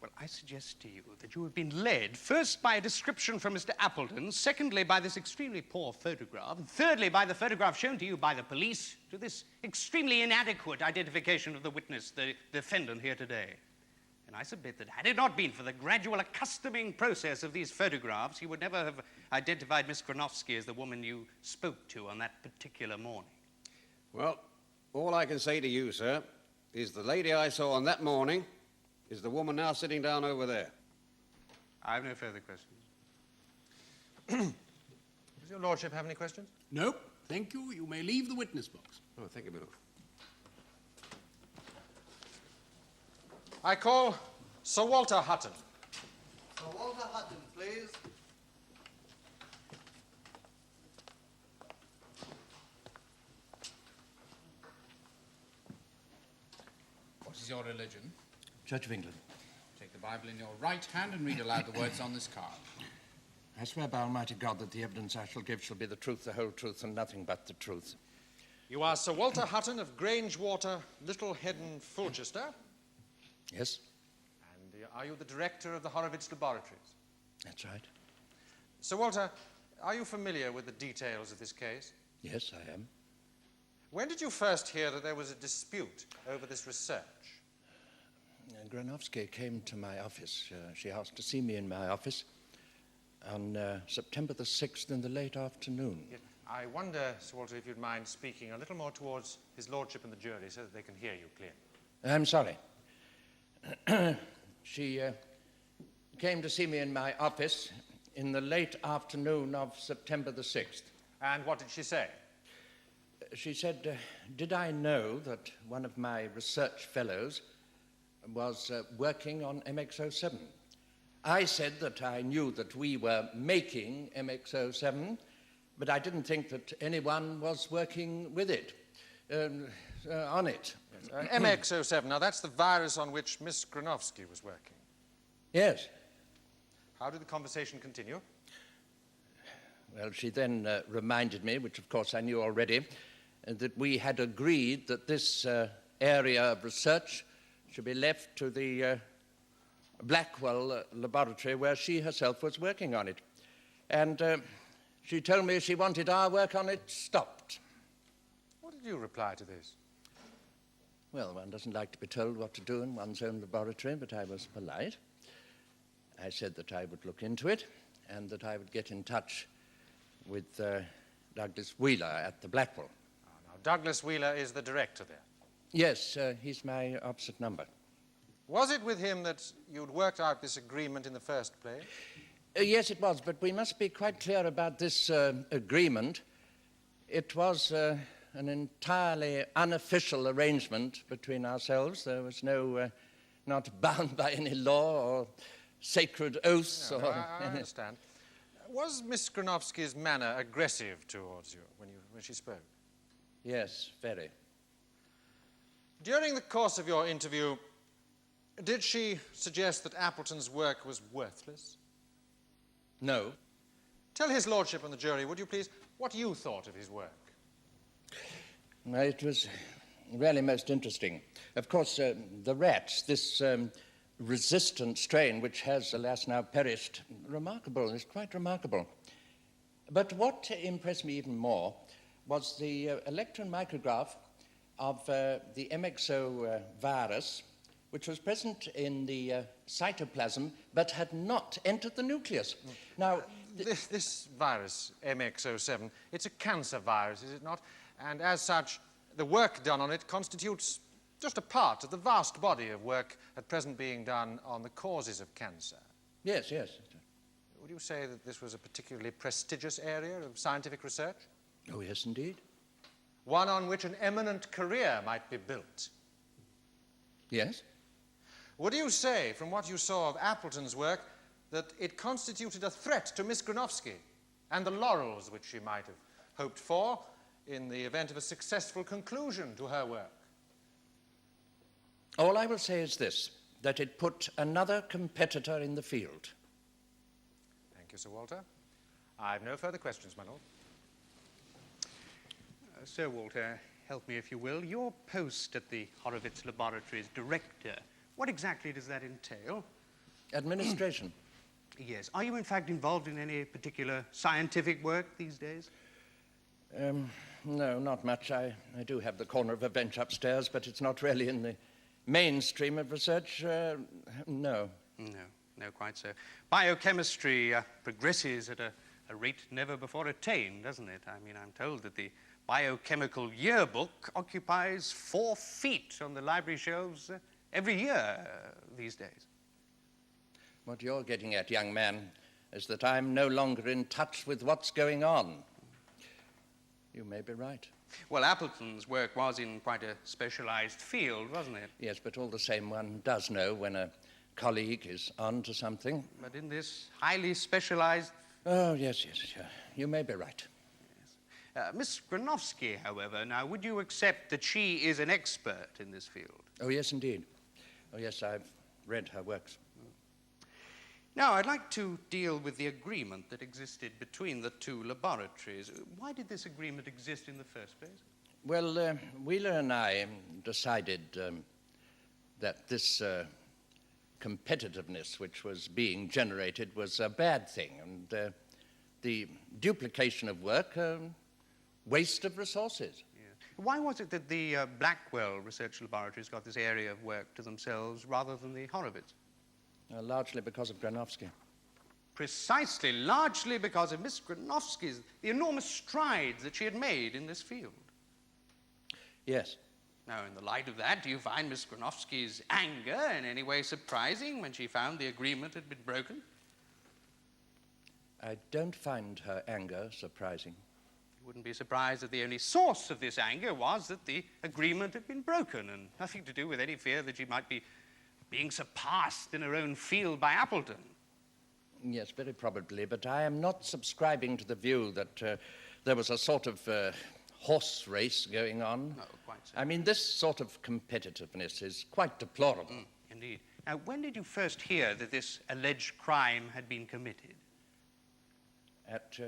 Well, I suggest to you that you have been led, first by a description from Mr. Appleton, secondly by this extremely poor photograph, and thirdly by the photograph shown to you by the police, to this extremely inadequate identification of the witness, the defendant here today. And I submit that had it not been for the gradual accustoming process of these photographs, you would never have identified Miss Gronowski as the woman you spoke to on that particular morning. Well, all I can say to you, sir, is the lady I saw on that morning is the woman now sitting down over there. I have no further questions. Does your lordship have any questions? Nope. Thank you. You may leave the witness box. Oh, thank you, Bill. I call Sir Walter Hutton. Sir Walter Hutton, please. What is your religion? Church of England. Take the Bible in your right hand and read aloud the words on this card. I swear by Almighty God that the evidence I shall give shall be the truth, the whole truth, and nothing but the truth. You are Sir Walter Hutton of Grangewater, Little Heddon, Fulchester. Yes, And are you the director of the Horowitz Laboratories? that's right. Sir Walter, are you familiar with the details of this case? Yes, I am. When did you first hear that there was a dispute over this research? Gronowski came to my office. She asked to see me in my office on September the 6th in the late afternoon. I wonder, Sir Walter, if you'd mind speaking a little more towards his lordship and the jury so that they can hear you clearly. I'm sorry. She came to see me in my office in the late afternoon of September the 6th. And what did she say? She said, did I know that one of my research fellows was working on MX-07? I said that I knew that we were making MX-07, but I didn't think that anyone was working with it, on it. MX-07, now that's the virus on which Miss Granovsky was working. Yes. How did the conversation continue? Well, she then reminded me, which of course I knew already, that we had agreed that this area of research should be left to the Blackwell laboratory where she herself was working on it. And she told me she wanted our work on it stopped. What did you reply to this? Well, one doesn't like to be told what to do in one's own laboratory, but I was polite. I said that I would look into it and that I would get in touch with Douglas Wheeler at the Blackwell. Oh, now, Douglas Wheeler is the director there. Yes, he's my opposite number. Was it with him that you'd worked out this agreement in the first place? Yes, it was, but we must be quite clear about this agreement. It was an entirely unofficial arrangement between ourselves. There was no, not bound by any law or sacred oaths. No, or I understand. Was Miss Granovsky's manner aggressive towards you when she spoke? Yes, very. During the course of your interview, did she suggest that Appleton's work was worthless? No. Tell his lordship and the jury, would you please, what you thought of his work. It was really most interesting. Of course, the rats, this resistant strain, which has, alas, now perished, remarkable, it's quite remarkable. But what impressed me even more was the electron micrograph of the MXO virus, which was present in the cytoplasm, but had not entered the nucleus. Now, this virus, MX-07, it's a cancer virus, is it not? And as such, the work done on it constitutes just a part of the vast body of work at present being done on the causes of cancer. Yes, yes. Would you say that this was a particularly prestigious area of scientific research? Oh, yes, indeed. One on which an eminent career might be built? Yes. Would you say, from what you saw of Appleton's work, that it constituted a threat to Miss Granovsky and the laurels which she might have hoped for in the event of a successful conclusion to her work? All I will say is this, that it put another competitor in the field. Thank you, Sir Walter. I've no further questions, my lord. Sir Walter, help me if you will. Your post at the Horowitz Laboratory as director, what exactly does that entail? Administration. Yes. Are you in fact involved in any particular scientific work these days? No, not much. I do have the corner of a bench upstairs, but it's not really in the mainstream of research. No. No, quite so. Biochemistry progresses at a rate never before attained, doesn't it? I mean, I'm told that the biochemical yearbook occupies 4 feet on the library shelves every year these days. What you're getting at, young man, is that I'm no longer in touch with what's going on. You may be right. Well, Appleton's work was in quite a specialized field, wasn't it? Yes, but all the same, one does know when a colleague is on to something. But in this highly specialized... Oh, yes, you may be right. Yes. Miss Granovsky, however, now, would you accept that she is an expert in this field? Oh, yes, indeed. Oh, yes, I've read her works. Now, I'd like to deal with the agreement that existed between the two laboratories. Why did this agreement exist in the first place? Well, Wheeler and I decided that this competitiveness which was being generated was a bad thing, and the duplication of work, waste of resources. Yeah. Why was it that the Blackwell research laboratories got this area of work to themselves rather than the Horowitz? Largely because of Granovsky. Precisely, largely because of Miss Granovsky's, the enormous strides that she had made in this field. Yes. Now, in the light of that, do you find Miss Granovsky's anger in any way surprising when she found the agreement had been broken? I don't find her anger surprising. You wouldn't be surprised that the only source of this anger was that the agreement had been broken, and nothing to do with any fear that she might be being surpassed in her own field by Appleton. Yes, very probably, but I am not subscribing to the view that there was a sort of horse race going on. No, quite so. I mean, this sort of competitiveness is quite deplorable. Indeed. Now, when did you first hear that this alleged crime had been committed? At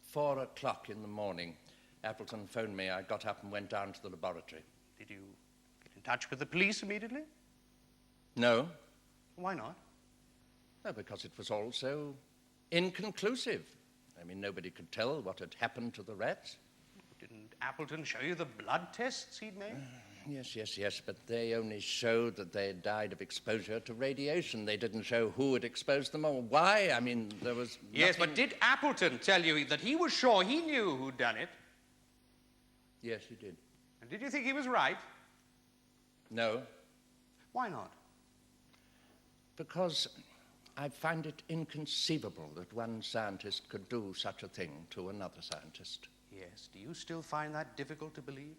4 o'clock in the morning, Appleton phoned me. I got up and went down to the laboratory. Did you get in touch with the police immediately? No. Why not? No, because it was all so inconclusive. I mean, nobody could tell what had happened to the rats. Didn't Appleton show you the blood tests he'd made? Yes, but they only showed that they had died of exposure to radiation. They didn't show who had exposed them or why. I mean, there was Yes, nothing... but did Appleton tell you that he was sure he knew who'd done it? Yes, he did. And did you think he was right? No, Why not? because I find it inconceivable that one scientist could do such a thing to another scientist. Yes. Do you still find that difficult to believe?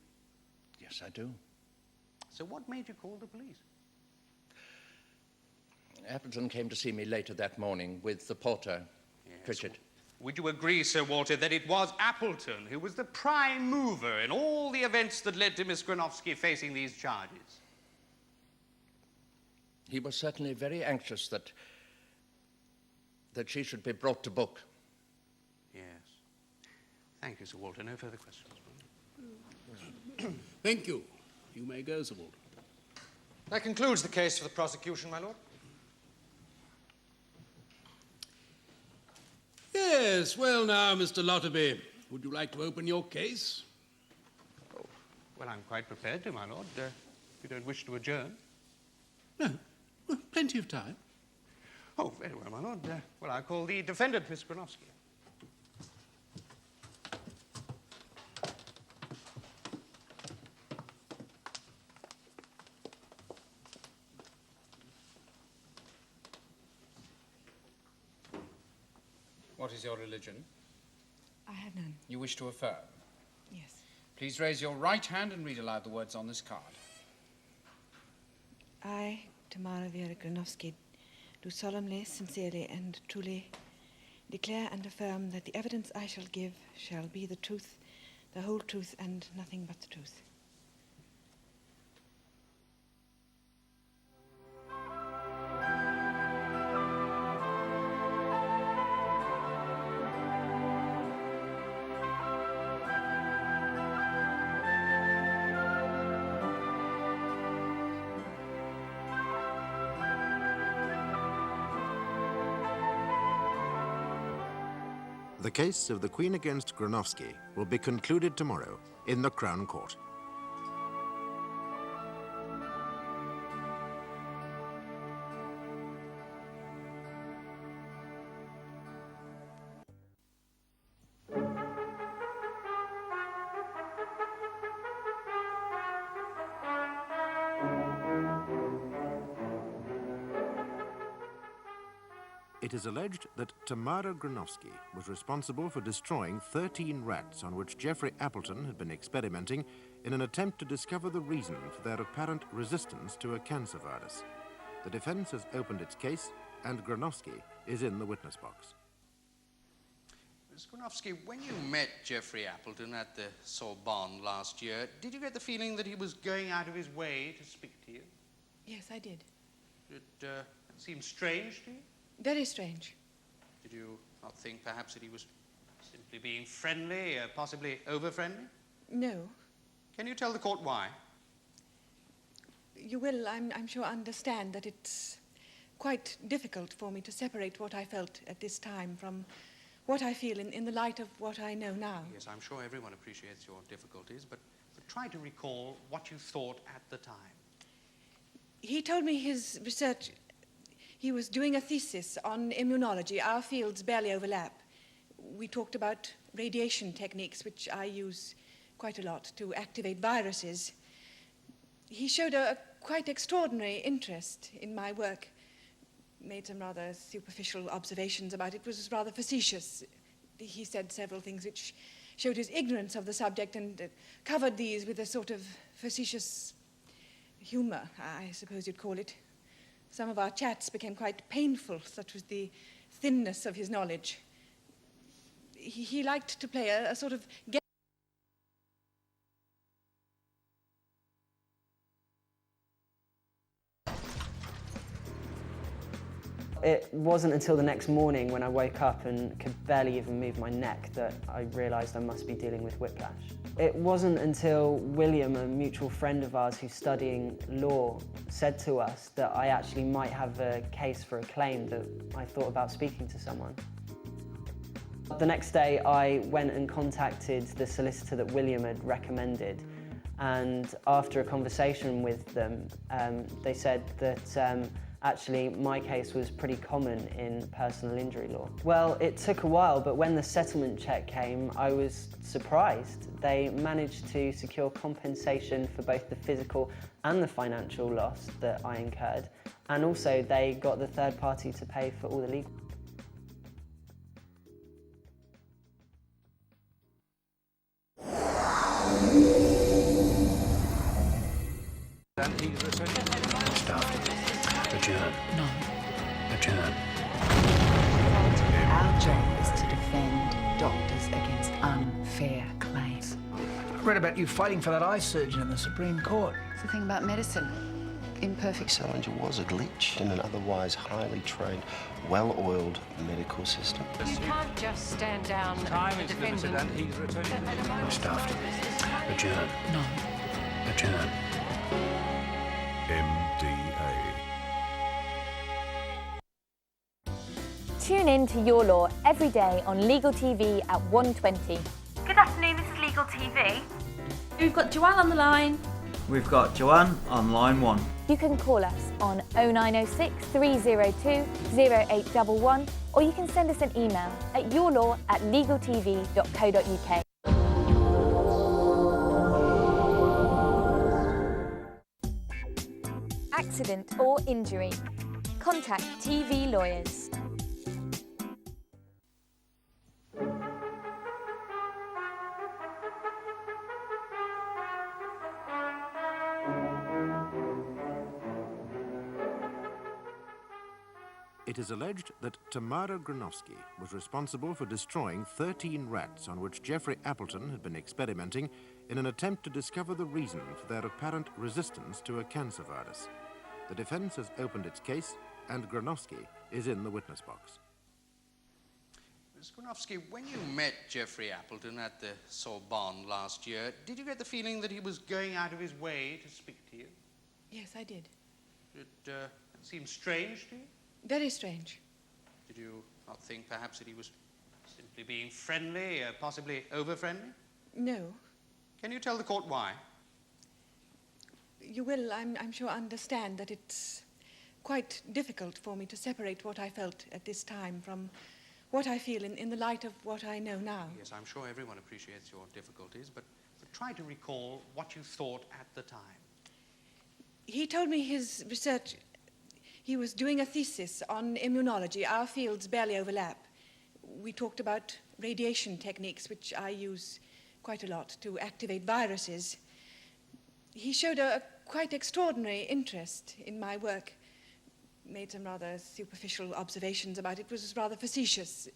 Yes, I do. So what made you call the police? Appleton came to see me later that morning with the porter, Pritchett. Would you agree, Sir Walter, that it was Appleton who was the prime mover in all the events that led to Miss Granovsky facing these charges? He was certainly very anxious that she should be brought to book. Yes. Thank you, Sir Walter. No further questions. Thank you. You may go, Sir Walter. That concludes the case for the prosecution, my lord. Yes, well now, Mr. Lotterby, would you like to open your case? Oh, well, I'm quite prepared to, my lord, if you don't wish to adjourn. No, well, plenty of time. Oh, very well, my lord. Well, I'll call the defendant, Miss Granovsky. What is your religion? I have none. You wish to affirm? Yes. Please raise your right hand and read aloud the words on this card. I, Tamara Granovsky, do solemnly, sincerely, and truly declare and affirm that the evidence I shall give shall be the truth, the whole truth, and nothing but the truth. The case of the Queen against Granovsky will be concluded tomorrow in the Crown Court. It is alleged that Tamara Granovsky was responsible for destroying 13 rats on which Jeffrey Appleton had been experimenting in an attempt to discover the reason for their apparent resistance to a cancer virus. The defense has opened its case, and Granovsky is in the witness box. Miss Granovsky, when you met Jeffrey Appleton at the Sorbonne last year, did you get the feeling that he was going out of his way to speak to you? Yes, I did. Did it seem strange to you? Very strange. Did you not think perhaps that he was simply being friendly, possibly over-friendly? No. Can you tell the court why? You will, I'm sure, understand that it's quite difficult for me to separate what I felt at this time from what I feel in the light of what I know now. Yes, I'm sure everyone appreciates your difficulties, but try to recall what you thought at the time. He told me his research He was doing a thesis on immunology. Our fields barely overlap. We talked about radiation techniques, which I use quite a lot to activate viruses. He showed a quite extraordinary interest in my work, made some rather superficial observations about it. It was rather facetious. He said several things which showed his ignorance of the subject and covered these with a sort of facetious humour, I suppose you'd call it. Some of our chats became quite painful, such was the thinness of his knowledge. He liked to play a sort of game. It wasn't until the next morning when I woke up and could barely even move my neck that I realised I must be dealing with whiplash. It wasn't until William, a mutual friend of ours who's studying law, said to us that I actually might have a case for a claim that I thought about speaking to someone. The next day I went and contacted the solicitor that William had recommended, and after a conversation with them, they said that actually my case was pretty common in personal injury law. Well, it took a while, but when the settlement check came, I was surprised. They managed to secure compensation for both the physical and the financial loss that I incurred, and also they got the third party to pay for all the legal. Adjourn. No. Adjourn. Our job is to defend doctors against unfair claims. I read about you fighting for that eye surgeon in the Supreme Court. It's the thing about medicine. Imperfect. Salinger was a glitch in an otherwise highly trained, well-oiled medical system. You can't just stand down and defend them. He's returning. Stuffed. Adjourn. No. Adjourn. MDA. Tune in to Your Law every day on Legal TV at 1:20. Good afternoon, this is Legal TV. We've got Joanne on the line. We've got Joanne on line 1. You can call us on 0906 302 0811 or you can send us an email at yourlaw@legaltv.co.uk. Accident or injury. Contact TV Lawyers. It is alleged that Tamara Granovsky was responsible for destroying 13 rats on which Jeffrey Appleton had been experimenting in an attempt to discover the reason for their apparent resistance to a cancer virus. The defense has opened its case, and Granovsky is in the witness box. Ms. Granovsky, when you met Jeffrey Appleton at the Sorbonne last year, did you get the feeling that he was going out of his way to speak to you? Yes, I did. It seemed strange to you? Very strange. Did you not think perhaps that he was simply being friendly, possibly over-friendly? No. Can you tell the court why? You will, I'm sure, understand that it's quite difficult for me to separate what I felt at this time from what I feel in the light of what I know now. Yes, I'm sure everyone appreciates your difficulties, but try to recall what you thought at the time. He told me his research. He was doing a thesis on immunology. Our fields barely overlap. We talked about radiation techniques, which I use quite a lot to activate viruses. He showed a quite extraordinary interest in my work, made some rather superficial observations about it. It was rather facetious.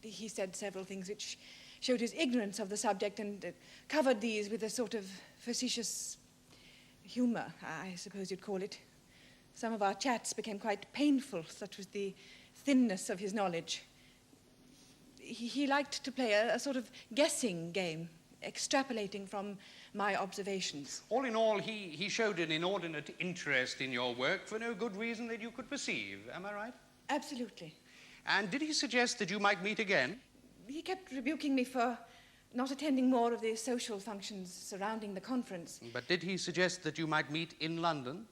He said several things which showed his ignorance of the subject and covered these with a sort of facetious humour, I suppose you'd call it. Some of our chats became quite painful, such was the thinness of his knowledge. He liked to play a sort of guessing game, extrapolating from my observations. All in all, he showed an inordinate interest in your work for no good reason that you could perceive. Am I right? Absolutely. And did he suggest that you might meet again? He kept rebuking me for not attending more of the social functions surrounding the conference. But did he suggest that you might meet in London?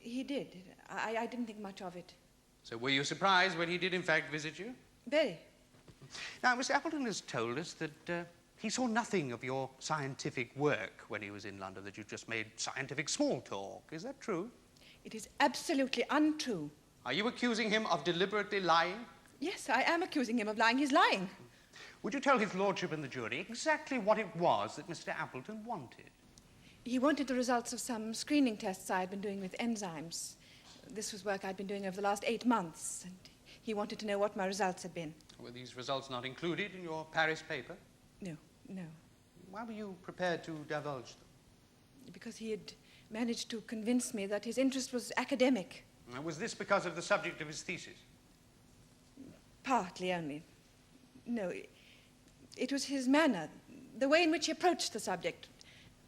He did. I didn't think much of it. So were you surprised when he did in fact visit you? Very. Now, Mr. Appleton has told us that he saw nothing of your scientific work when he was in London, that you just made scientific small talk. Is that true? It is absolutely untrue. Are you accusing him of deliberately lying? Yes, I am accusing him of lying. He's lying. Would you tell his lordship and the jury exactly what it was that Mr. Appleton wanted? He wanted the results of some screening tests I had been doing with enzymes. This was work I'd been doing over the last 8 months, and he wanted to know what my results had been. Were these results not included in your Paris paper? No, no. Why were you prepared to divulge them? Because he had managed to convince me that his interest was academic. Now, was this because of the subject of his thesis? Partly only. No, it was his manner, the way in which he approached the subject.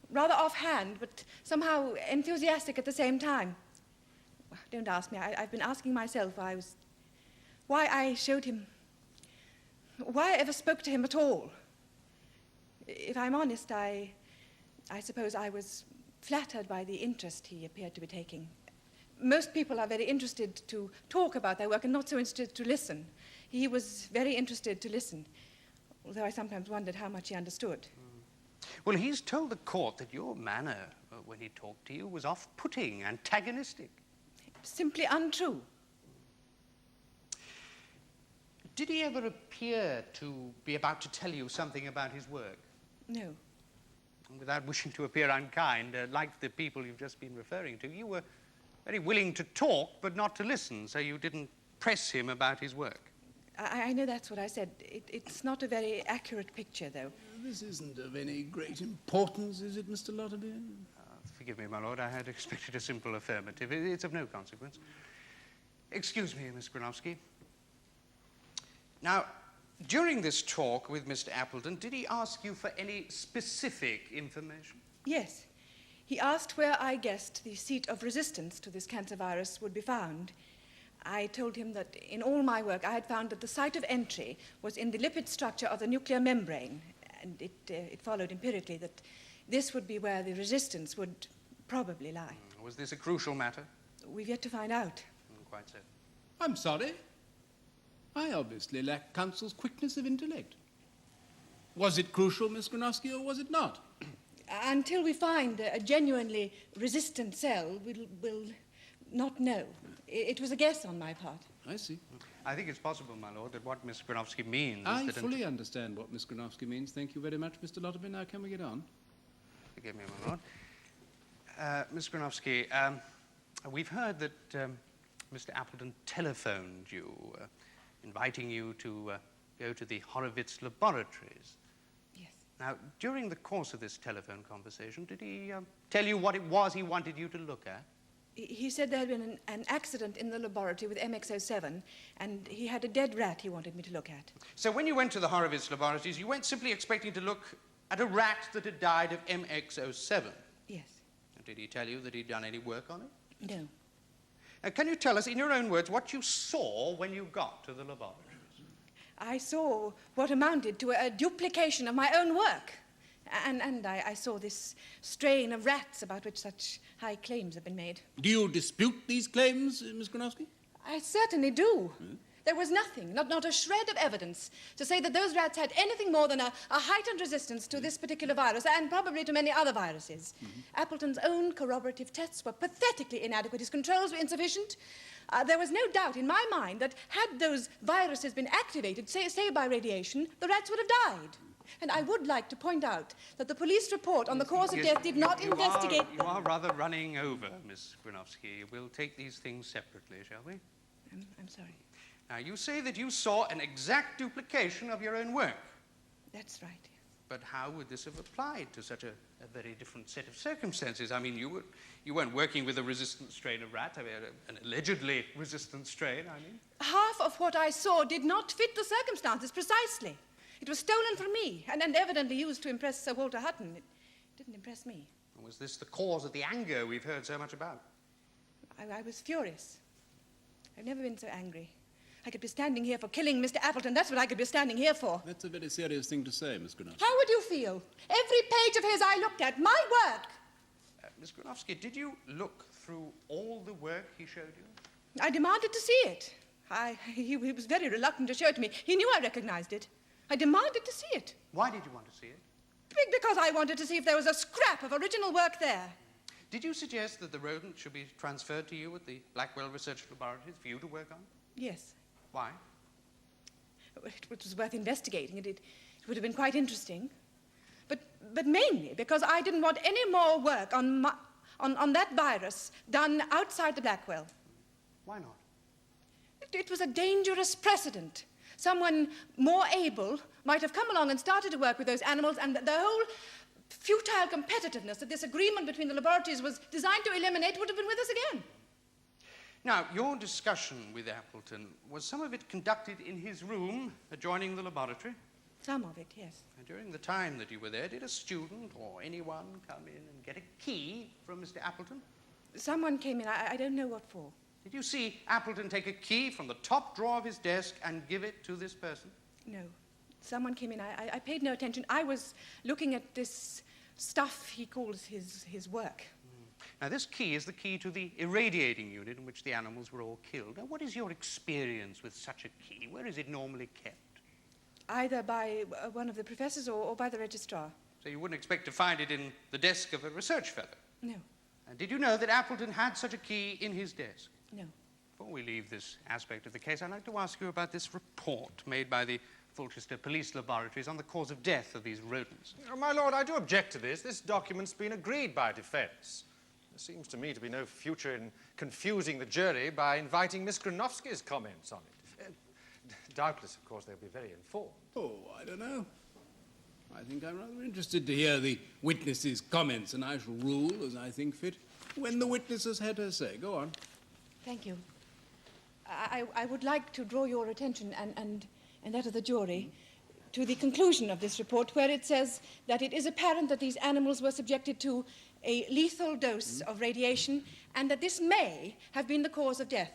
Rather offhand, but somehow enthusiastic at the same time. Don't ask me. I've been asking myself why I showed him, why I ever spoke to him at all. If I'm honest, I suppose I was flattered by the interest he appeared to be taking. Most people are very interested to talk about their work and not so interested to listen. He was very interested to listen, although I sometimes wondered how much he understood. Well, he's told the court that your manner when he talked to you was off-putting, antagonistic. Simply untrue. Did he ever appear to be about to tell you something about his work? No. Without wishing to appear unkind, like the people you've just been referring to, you were very willing to talk but not to listen, so you didn't press him about his work. I know that's what I said. It's not a very accurate picture, though. This isn't of any great importance, is it, Mr. Lotterby? Forgive me, my lord, I had expected a simple affirmative. It's of no consequence. Excuse me, Miss Gronowski. Now, during this talk with Mr. Appleton, did he ask you for any specific information? Yes. He asked where I guessed the seat of resistance to this cancer virus would be found. I told him that in all my work I had found that the site of entry was in the lipid structure of the nuclear membrane, and it followed empirically that this would be where the resistance would probably lie. Was this a crucial matter? We've yet to find out. Quite so. I'm sorry. I obviously lack counsel's quickness of intellect. Was it crucial, Miss Gronowski, or was it not? Until we find a genuinely resistant cell, we'll not know. It was a guess on my part. I see. I think it's possible, my lord, that what Miss Gronowski means I is that... fully understand what Miss Gronowski means. Thank you very much, Mr. Lotterby. Now, can we get on? Forgive me, my lord. Miss Gronowski, we've heard that Mr. Appleton telephoned you, inviting you to go to the Horowitz laboratories. Yes. Now, during the course of this telephone conversation, did he tell you what it was he wanted you to look at? He said there had been an accident in the laboratory with MX-07, and he had a dead rat he wanted me to look at. So when you went to the Horowitz laboratories, you went simply expecting to look at a rat that had died of MX-07? Yes. Did he tell you that he'd done any work on it? No. Now, can you tell us, in your own words, what you saw when you got to the laboratories? I saw what amounted to a duplication of my own work. And I saw this strain of rats about which such high claims have been made. Do you dispute these claims, Miss Gronowski? I certainly do. There was nothing, not a shred of evidence to say that those rats had anything more than a heightened resistance to this particular virus, and probably to many other viruses. Appleton's own corroborative tests were pathetically inadequate. His controls were insufficient. There was no doubt in my mind that had those viruses been activated, say by radiation, the rats would have died. And I would like to point out that the police report on the cause of death did not investigate... You are rather running over, Miss Gronowski. We'll take these things separately, shall we? I'm sorry. Now, you say that you saw an exact duplication of your own work. That's right. But how would this have applied to such a very different set of circumstances? I mean, you weren't working with a resistant strain of rat, an allegedly resistant strain, I mean. Half of what I saw did not fit the circumstances precisely. It was stolen from me and evidently used to impress Sir Walter Hutton. It didn't impress me. Was this the cause of the anger we've heard so much about? I was furious. I've never been so angry. I could be standing here for killing Mr. Appleton. That's what I could be standing here for. That's a very serious thing to say, Miss Gronowski. How would you feel? Every page of his I looked at, my work. Miss Gronowski, did you look through all the work he showed you? I demanded to see it. He was very reluctant to show it to me. He knew I recognized it. I demanded to see it. Why did you want to see it? Because I wanted to see if there was a scrap of original work there. Did you suggest that the rodent should be transferred to you at the Blackwell Research Laboratories for you to work on? Yes. Why? It was worth investigating. It would have been quite interesting. But mainly because I didn't want any more work on that virus done outside the Blackwell. Why not? It was a dangerous precedent. Someone more able might have come along and started to work with those animals, and the whole futile competitiveness that this agreement between the laboratories was designed to eliminate would have been with us again. Now, your discussion with Appleton, was some of it conducted in his room adjoining the laboratory? Some of it, yes. And during the time that you were there, did a student or anyone come in and get a key from Mr. Appleton? Someone came in. I don't know what for. Did you see Appleton take a key from the top drawer of his desk and give it to this person? No. Someone came in. I paid no attention. I was looking at this stuff he calls his work. Now, this key is the key to the irradiating unit in which the animals were all killed. Now, what is your experience with such a key? Where is it normally kept? Either by one of the professors or by the registrar. So you wouldn't expect to find it in the desk of a research fellow? No. And did you know that Appleton had such a key in his desk? No. Before we leave this aspect of the case, I'd like to ask you about this report made by the Fulchester Police Laboratories on the cause of death of these rodents. My lord, I do object to this. This document's been agreed by defence. There seems to me to be no future in confusing the jury by inviting Miss Granovsky's comments on it. Doubtless, of course, they'll be very informed. Oh, I don't know. I think I'm rather interested to hear the witness's comments, and I shall rule as I think fit when the witness has had her say. Go on. Thank you. I would like to draw your attention and that of the jury to the conclusion of this report, where it says that it is apparent that these animals were subjected to a lethal dose of radiation and that this may have been the cause of death.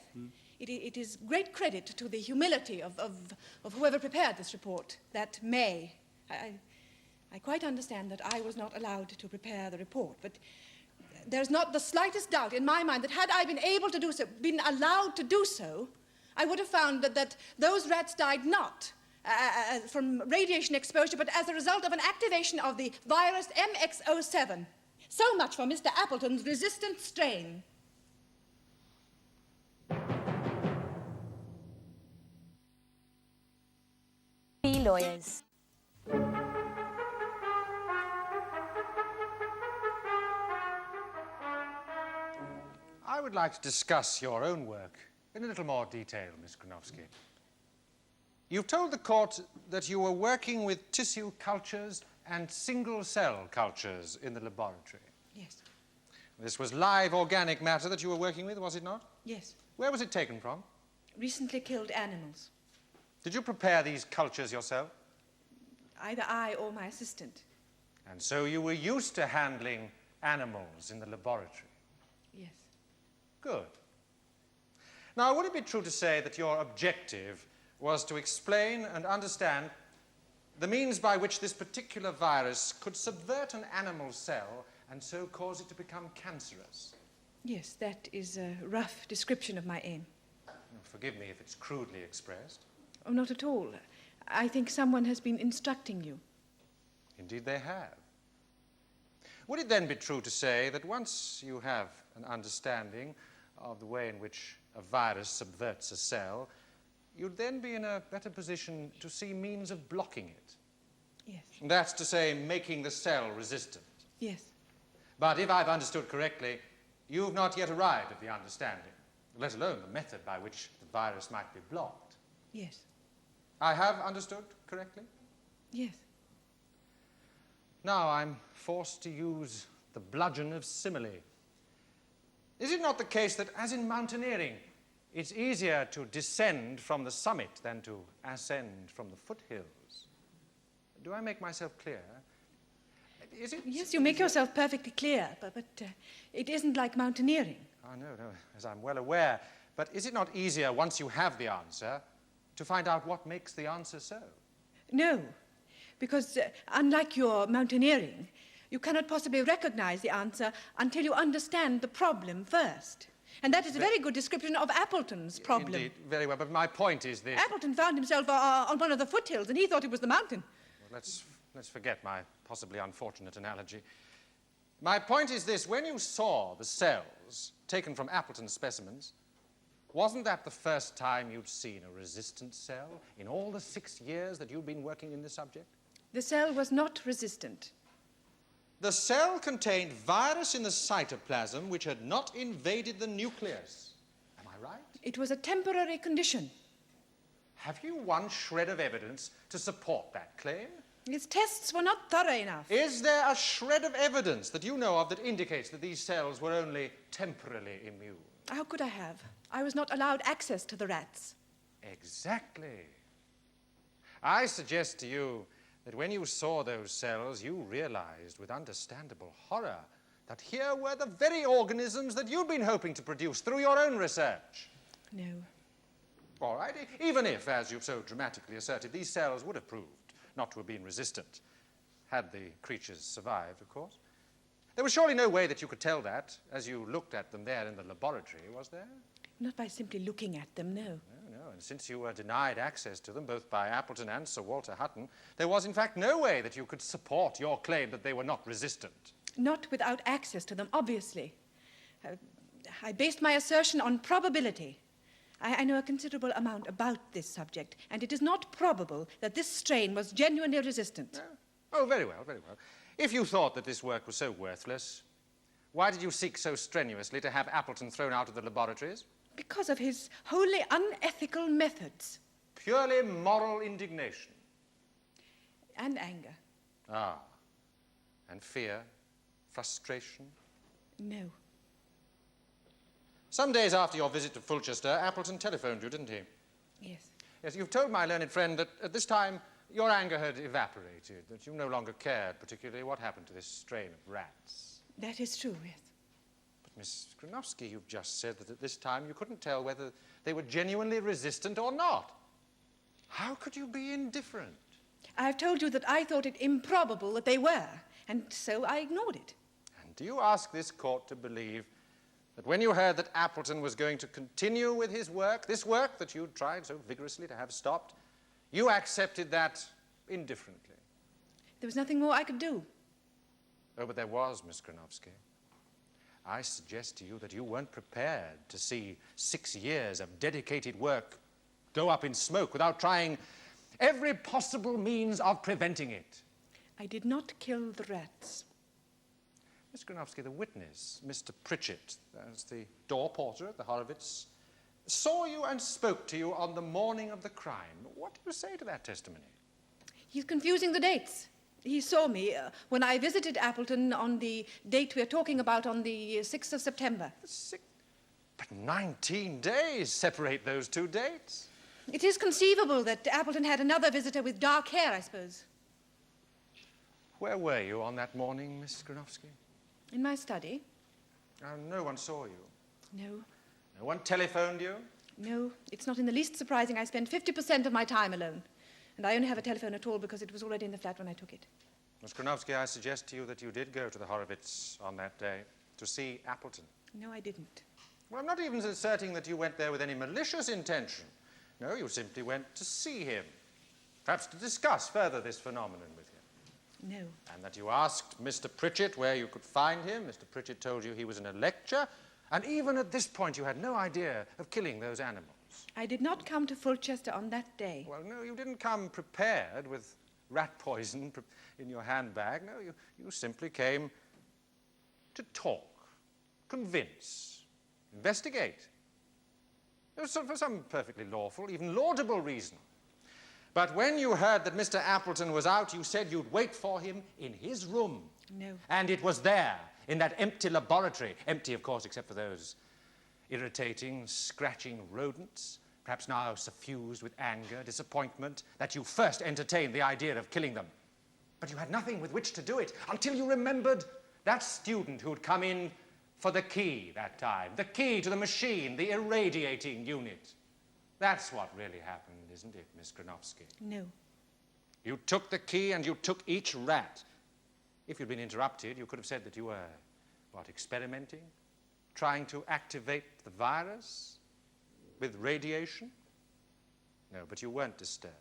It is great credit to the humility of whoever prepared this report, that may. I quite understand that I was not allowed to prepare the report, but there's not the slightest doubt in my mind that had I been able to do so, been allowed to do so, I would have found that those rats died not from radiation exposure, but as a result of an activation of the virus MX07. So much for Mr. Appleton's resistant strain. Be lawyers. I would like to discuss your own work in a little more detail, Miss Granovsky. You've told the court that you were working with tissue cultures and single-cell cultures in the laboratory. Yes. This was live organic matter that you were working with, was it not? Yes. Where was it taken from? Recently killed animals. Did you prepare these cultures yourself? Either I or my assistant. And so you were used to handling animals in the laboratory? Yes. Good. Now, would it be true to say that your objective was to explain and understand the means by which this particular virus could subvert an animal cell and so cause it to become cancerous? Yes, that is a rough description of my aim. Forgive me if it's crudely expressed. Oh, not at all. I think someone has been instructing you. Indeed they have. Would it then be true to say that once you have an understanding of the way in which a virus subverts a cell, you'd then be in a better position to see means of blocking it? Yes. That's to say, making the cell resistant. Yes. But if I've understood correctly, you've not yet arrived at the understanding, let alone the method by which the virus might be blocked. Yes. I have understood correctly? Yes. Now I'm forced to use the bludgeon of simile. Is it not the case that, as in mountaineering, it's easier to descend from the summit than to ascend from the foothills? Do I make myself clear? Is it? Yes, you make yourself perfectly clear, but it isn't like mountaineering. Oh, no, as I'm well aware. But is it not easier, once you have the answer, to find out what makes the answer so? No, because unlike your mountaineering, you cannot possibly recognize the answer until you understand the problem first. And that is a very good description of Appleton's problem. Indeed, very well, but my point is this. Appleton found himself on one of the foothills, and he thought it was the mountain. Well, let's forget my possibly unfortunate analogy. My point is this. When you saw the cells taken from Appleton's specimens, wasn't that the first time you'd seen a resistant cell in all the 6 years that you'd been working in this subject? The cell was not resistant. The cell contained virus in the cytoplasm which had not invaded the nucleus. Am I right? It was a temporary condition. Have you one shred of evidence to support that claim? His tests were not thorough enough. Is there a shred of evidence that you know of that indicates that these cells were only temporarily immune? How could I have? I was not allowed access to the rats. Exactly. I suggest to you that when you saw those cells, you realized with understandable horror that here were the very organisms that you'd been hoping to produce through your own research. No. All right, even if, as you've so dramatically asserted, these cells would have proved not to have been resistant, had the creatures survived, of course. There was surely no way that you could tell that as you looked at them there in the laboratory, was there? Not by simply looking at them, no. No, and since you were denied access to them, both by Appleton and Sir Walter Hutton, there was in fact no way that you could support your claim that they were not resistant. Not without access to them, obviously. I based my assertion on probability. I know a considerable amount about this subject, and it is not probable that this strain was genuinely resistant. Oh, very well, very well. If you thought that this work was so worthless, why did you seek so strenuously to have Appleton thrown out of the laboratories? Because of his wholly unethical methods. Purely moral indignation. And anger. Ah. And fear, frustration? No. Some days after your visit to Fulchester, Appleton telephoned you, didn't he? Yes. Yes, you've told my learned friend that at this time your anger had evaporated, that you no longer cared particularly what happened to this strain of rats. That is true, yes. But Miss Skronowski, you've just said that at this time you couldn't tell whether they were genuinely resistant or not. How could you be indifferent? I've told you that I thought it improbable that they were, and so I ignored it. And do you ask this court to believe that when you heard that Appleton was going to continue with his work, this work that you tried so vigorously to have stopped, you accepted that indifferently? There was nothing more I could do. Oh, but there was, Miss Skronowski. I suggest to you that you weren't prepared to see 6 years of dedicated work go up in smoke without trying every possible means of preventing it. I did not kill the rats. Miss Skronowski, the witness, Mr. Pritchett, that's the door porter at the Horowitz, saw you and spoke to you on the morning of the crime. What do you say to that testimony? He's confusing the dates. He saw me when I visited Appleton on the date we're talking about, on the 6th of September. But 19 days separate those two dates. It is conceivable that Appleton had another visitor with dark hair, I suppose. Where were you on that morning, Miss Skronowski? In my study. No one saw you? No. No one telephoned you? No. It's not in the least surprising. I spend 50% of my time alone. And I only have a telephone at all because it was already in the flat when I took it. Miss Skronowski, I suggest to you that you did go to the Horowitz on that day to see Appleton. No, I didn't. Well, I'm not even asserting that you went there with any malicious intention. No, you simply went to see him, perhaps to discuss further this phenomenon with him. No. And that you asked Mr. Pritchett where you could find him. Mr. Pritchett told you he was in a lecture, and even at this point you had no idea of killing those animals. I did not come to Fulchester on that day. Well, no, you didn't come prepared with rat poison in your handbag. No, you simply came to talk, convince, investigate. For some perfectly lawful, even laudable reason. But when you heard that Mr. Appleton was out, you said you'd wait for him in his room. No. And it was there, in that empty laboratory. Empty, of course, except for those irritating, scratching rodents, perhaps now suffused with anger, disappointment, that you first entertained the idea of killing them. But you had nothing with which to do it until you remembered that student who'd come in for the key that time, the key to the machine, the irradiating unit. That's what really happened, isn't it, Miss Skronowski? No. You took the key and you took each rat. If you'd been interrupted, you could have said that you were, what, experimenting? trying to activate the virus with radiation? No, but you weren't disturbed.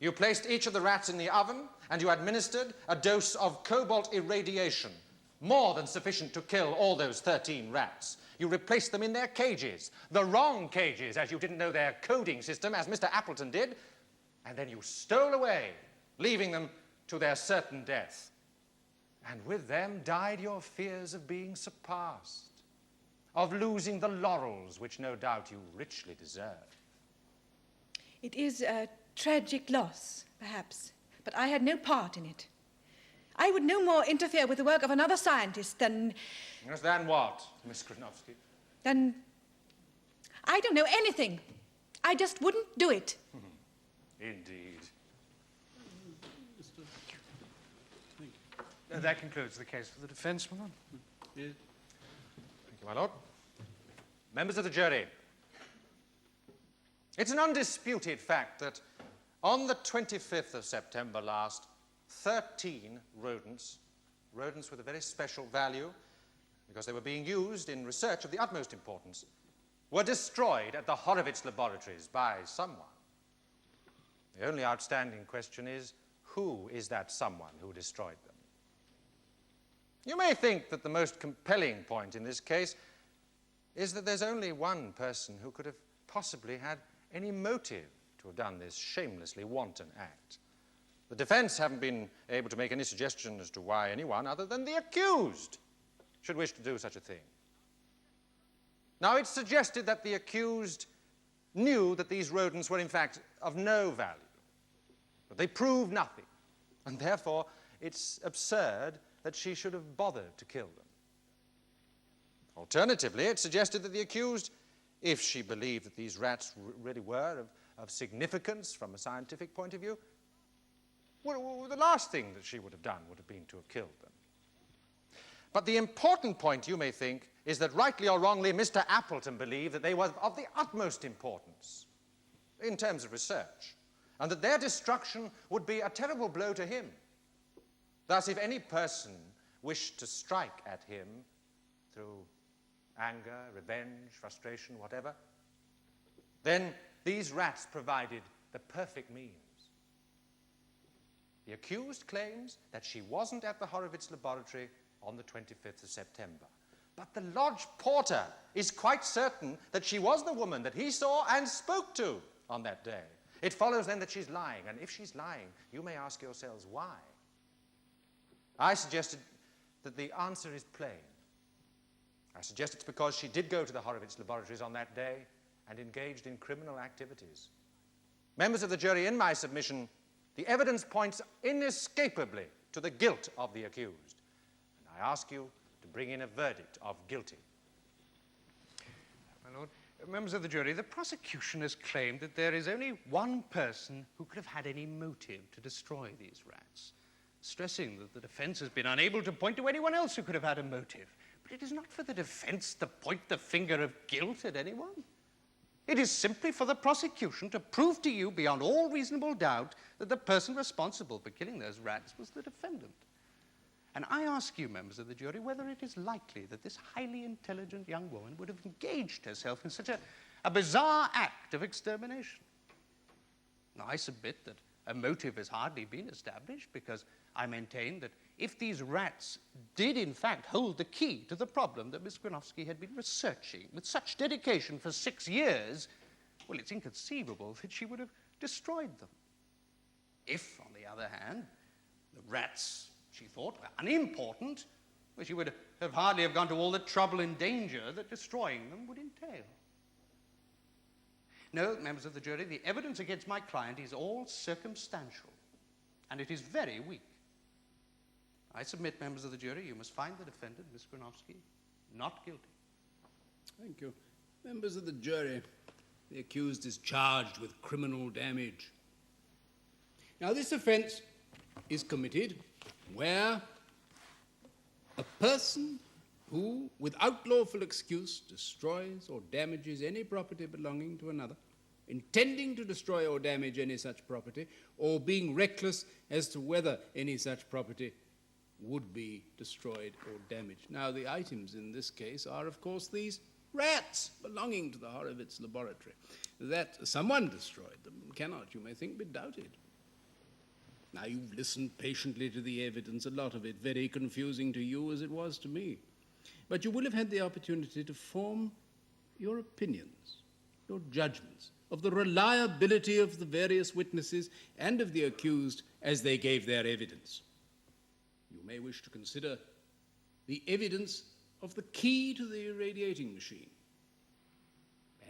You placed each of the rats in the oven and you administered a dose of cobalt irradiation, more than sufficient to kill all those 13 rats. You replaced them in their cages, the wrong cages, as you didn't know their coding system, as Mr. Appleton did, and then you stole away, leaving them to their certain death. And with them died your fears of being surpassed, of losing the laurels which no doubt you richly deserve. It is a tragic loss, perhaps, but I had no part in it. I would no more interfere with the work of another scientist than... Yes, than what, Miss Granovsky? Than... I don't know anything. I just wouldn't do it. Indeed. That concludes the case for the defence, my lord. Yes. Thank you, my lord. Members of the jury, it's an undisputed fact that on the 25th of September last, 13 rodents with a very special value, because they were being used in research of the utmost importance, were destroyed at the Horowitz laboratories by someone. The only outstanding question is, who is that someone who destroyed them? You may think that the most compelling point in this case is that there's only one person who could have possibly had any motive to have done this shamelessly wanton act. The defense haven't been able to make any suggestion as to why anyone other than the accused should wish to do such a thing. Now, it's suggested that the accused knew that these rodents were in fact of no value, but they prove nothing, and therefore it's absurd that she should have bothered to kill them. Alternatively, it suggested that the accused, if she believed that these rats really were of significance from a scientific point of view, well, the last thing that she would have done would have been to have killed them. But the important point, you may think, is that rightly or wrongly, Mr. Appleton believed that they were of the utmost importance in terms of research, and that their destruction would be a terrible blow to him. Thus, if any person wished to strike at him through anger, revenge, frustration, whatever, then these rats provided the perfect means. The accused claims that she wasn't at the Horowitz laboratory on the 25th of September. But the lodge porter is quite certain that she was the woman that he saw and spoke to on that day. It follows then that she's lying, and if she's lying, you may ask yourselves why. I suggested that the answer is plain. I suggest it's because she did go to the Horowitz laboratories on that day and engaged in criminal activities. Members of the jury, in my submission, the evidence points inescapably to the guilt of the accused. And I ask you to bring in a verdict of guilty. My lord, members of the jury, the prosecution has claimed that there is only one person who could have had any motive to destroy these rats, stressing that the defense has been unable to point to anyone else who could have had a motive. But it is not for the defense to point the finger of guilt at anyone. It is simply for the prosecution to prove to you beyond all reasonable doubt that the person responsible for killing those rats was the defendant. And I ask you, members of the jury, whether it is likely that this highly intelligent young woman would have engaged herself in such a bizarre act of extermination. Now, I submit that a motive has hardly been established, because I maintain that if these rats did in fact hold the key to the problem that Miss Granovsky had been researching with such dedication for 6 years, well, it's inconceivable that she would have destroyed them. If, on the other hand, the rats, she thought, were unimportant, well, she would have hardly have gone to all the trouble and danger that destroying them would entail. No, members of the jury, the evidence against my client is all circumstantial, and it is very weak. I submit, members of the jury, you must find the defendant, Miss Granovsky, not guilty. Thank you. Members of the jury, the accused is charged with criminal damage. Now, this offence is committed where a person who, without lawful excuse, destroys or damages any property belonging to another, intending to destroy or damage any such property, or being reckless as to whether any such property would be destroyed or damaged. Now, the items in this case are, of course, these rats belonging to the Horowitz laboratory. That someone destroyed them cannot, you may think, be doubted. Now, you've listened patiently to the evidence, a lot of it very confusing to you as it was to me. But you will have had the opportunity to form your opinions, your judgments, of the reliability of the various witnesses and of the accused as they gave their evidence. You may wish to consider the evidence of the key to the irradiating machine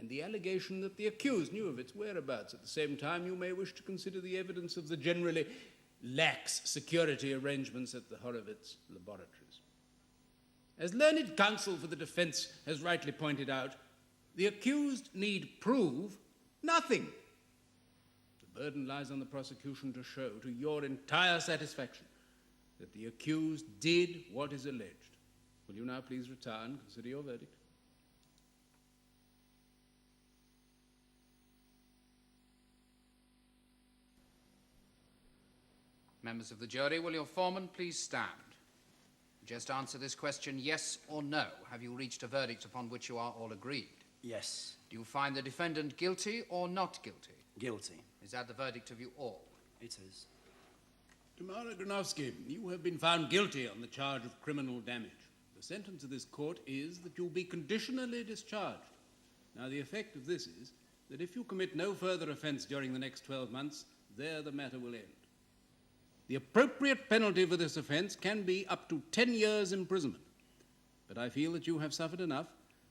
and the allegation that the accused knew of its whereabouts. At the same time, you may wish to consider the evidence of the generally lax security arrangements at the Horowitz laboratories. As learned counsel for the defense has rightly pointed out, the accused need prove nothing. The burden lies on the prosecution to show, to your entire satisfaction, that the accused did what is alleged. Will you now please retire and consider your verdict? Members of the jury, will your foreman please stand? Just answer this question, yes or no. Have you reached a verdict upon which you are all agreed? Yes. Do you find the defendant guilty or not guilty? Guilty. Is that the verdict of you all? It is. Tamara Granovsky, you have been found guilty on the charge of criminal damage. The sentence of this court is that you be conditionally discharged. Now, the effect of this is that if you commit no further offence during the next 12 months, there the matter will end. The appropriate penalty for this offence can be up to 10 years' imprisonment. But I feel that you have suffered enough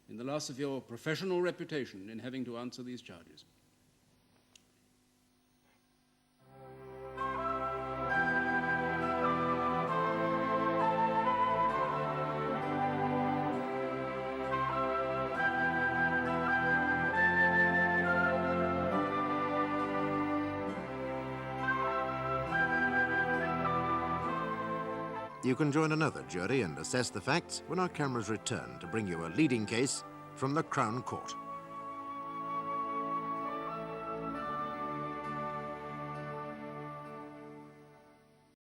in the loss of your professional reputation in having to answer these charges. You can join another jury and assess the facts when our cameras return to bring you a leading case from the Crown Court.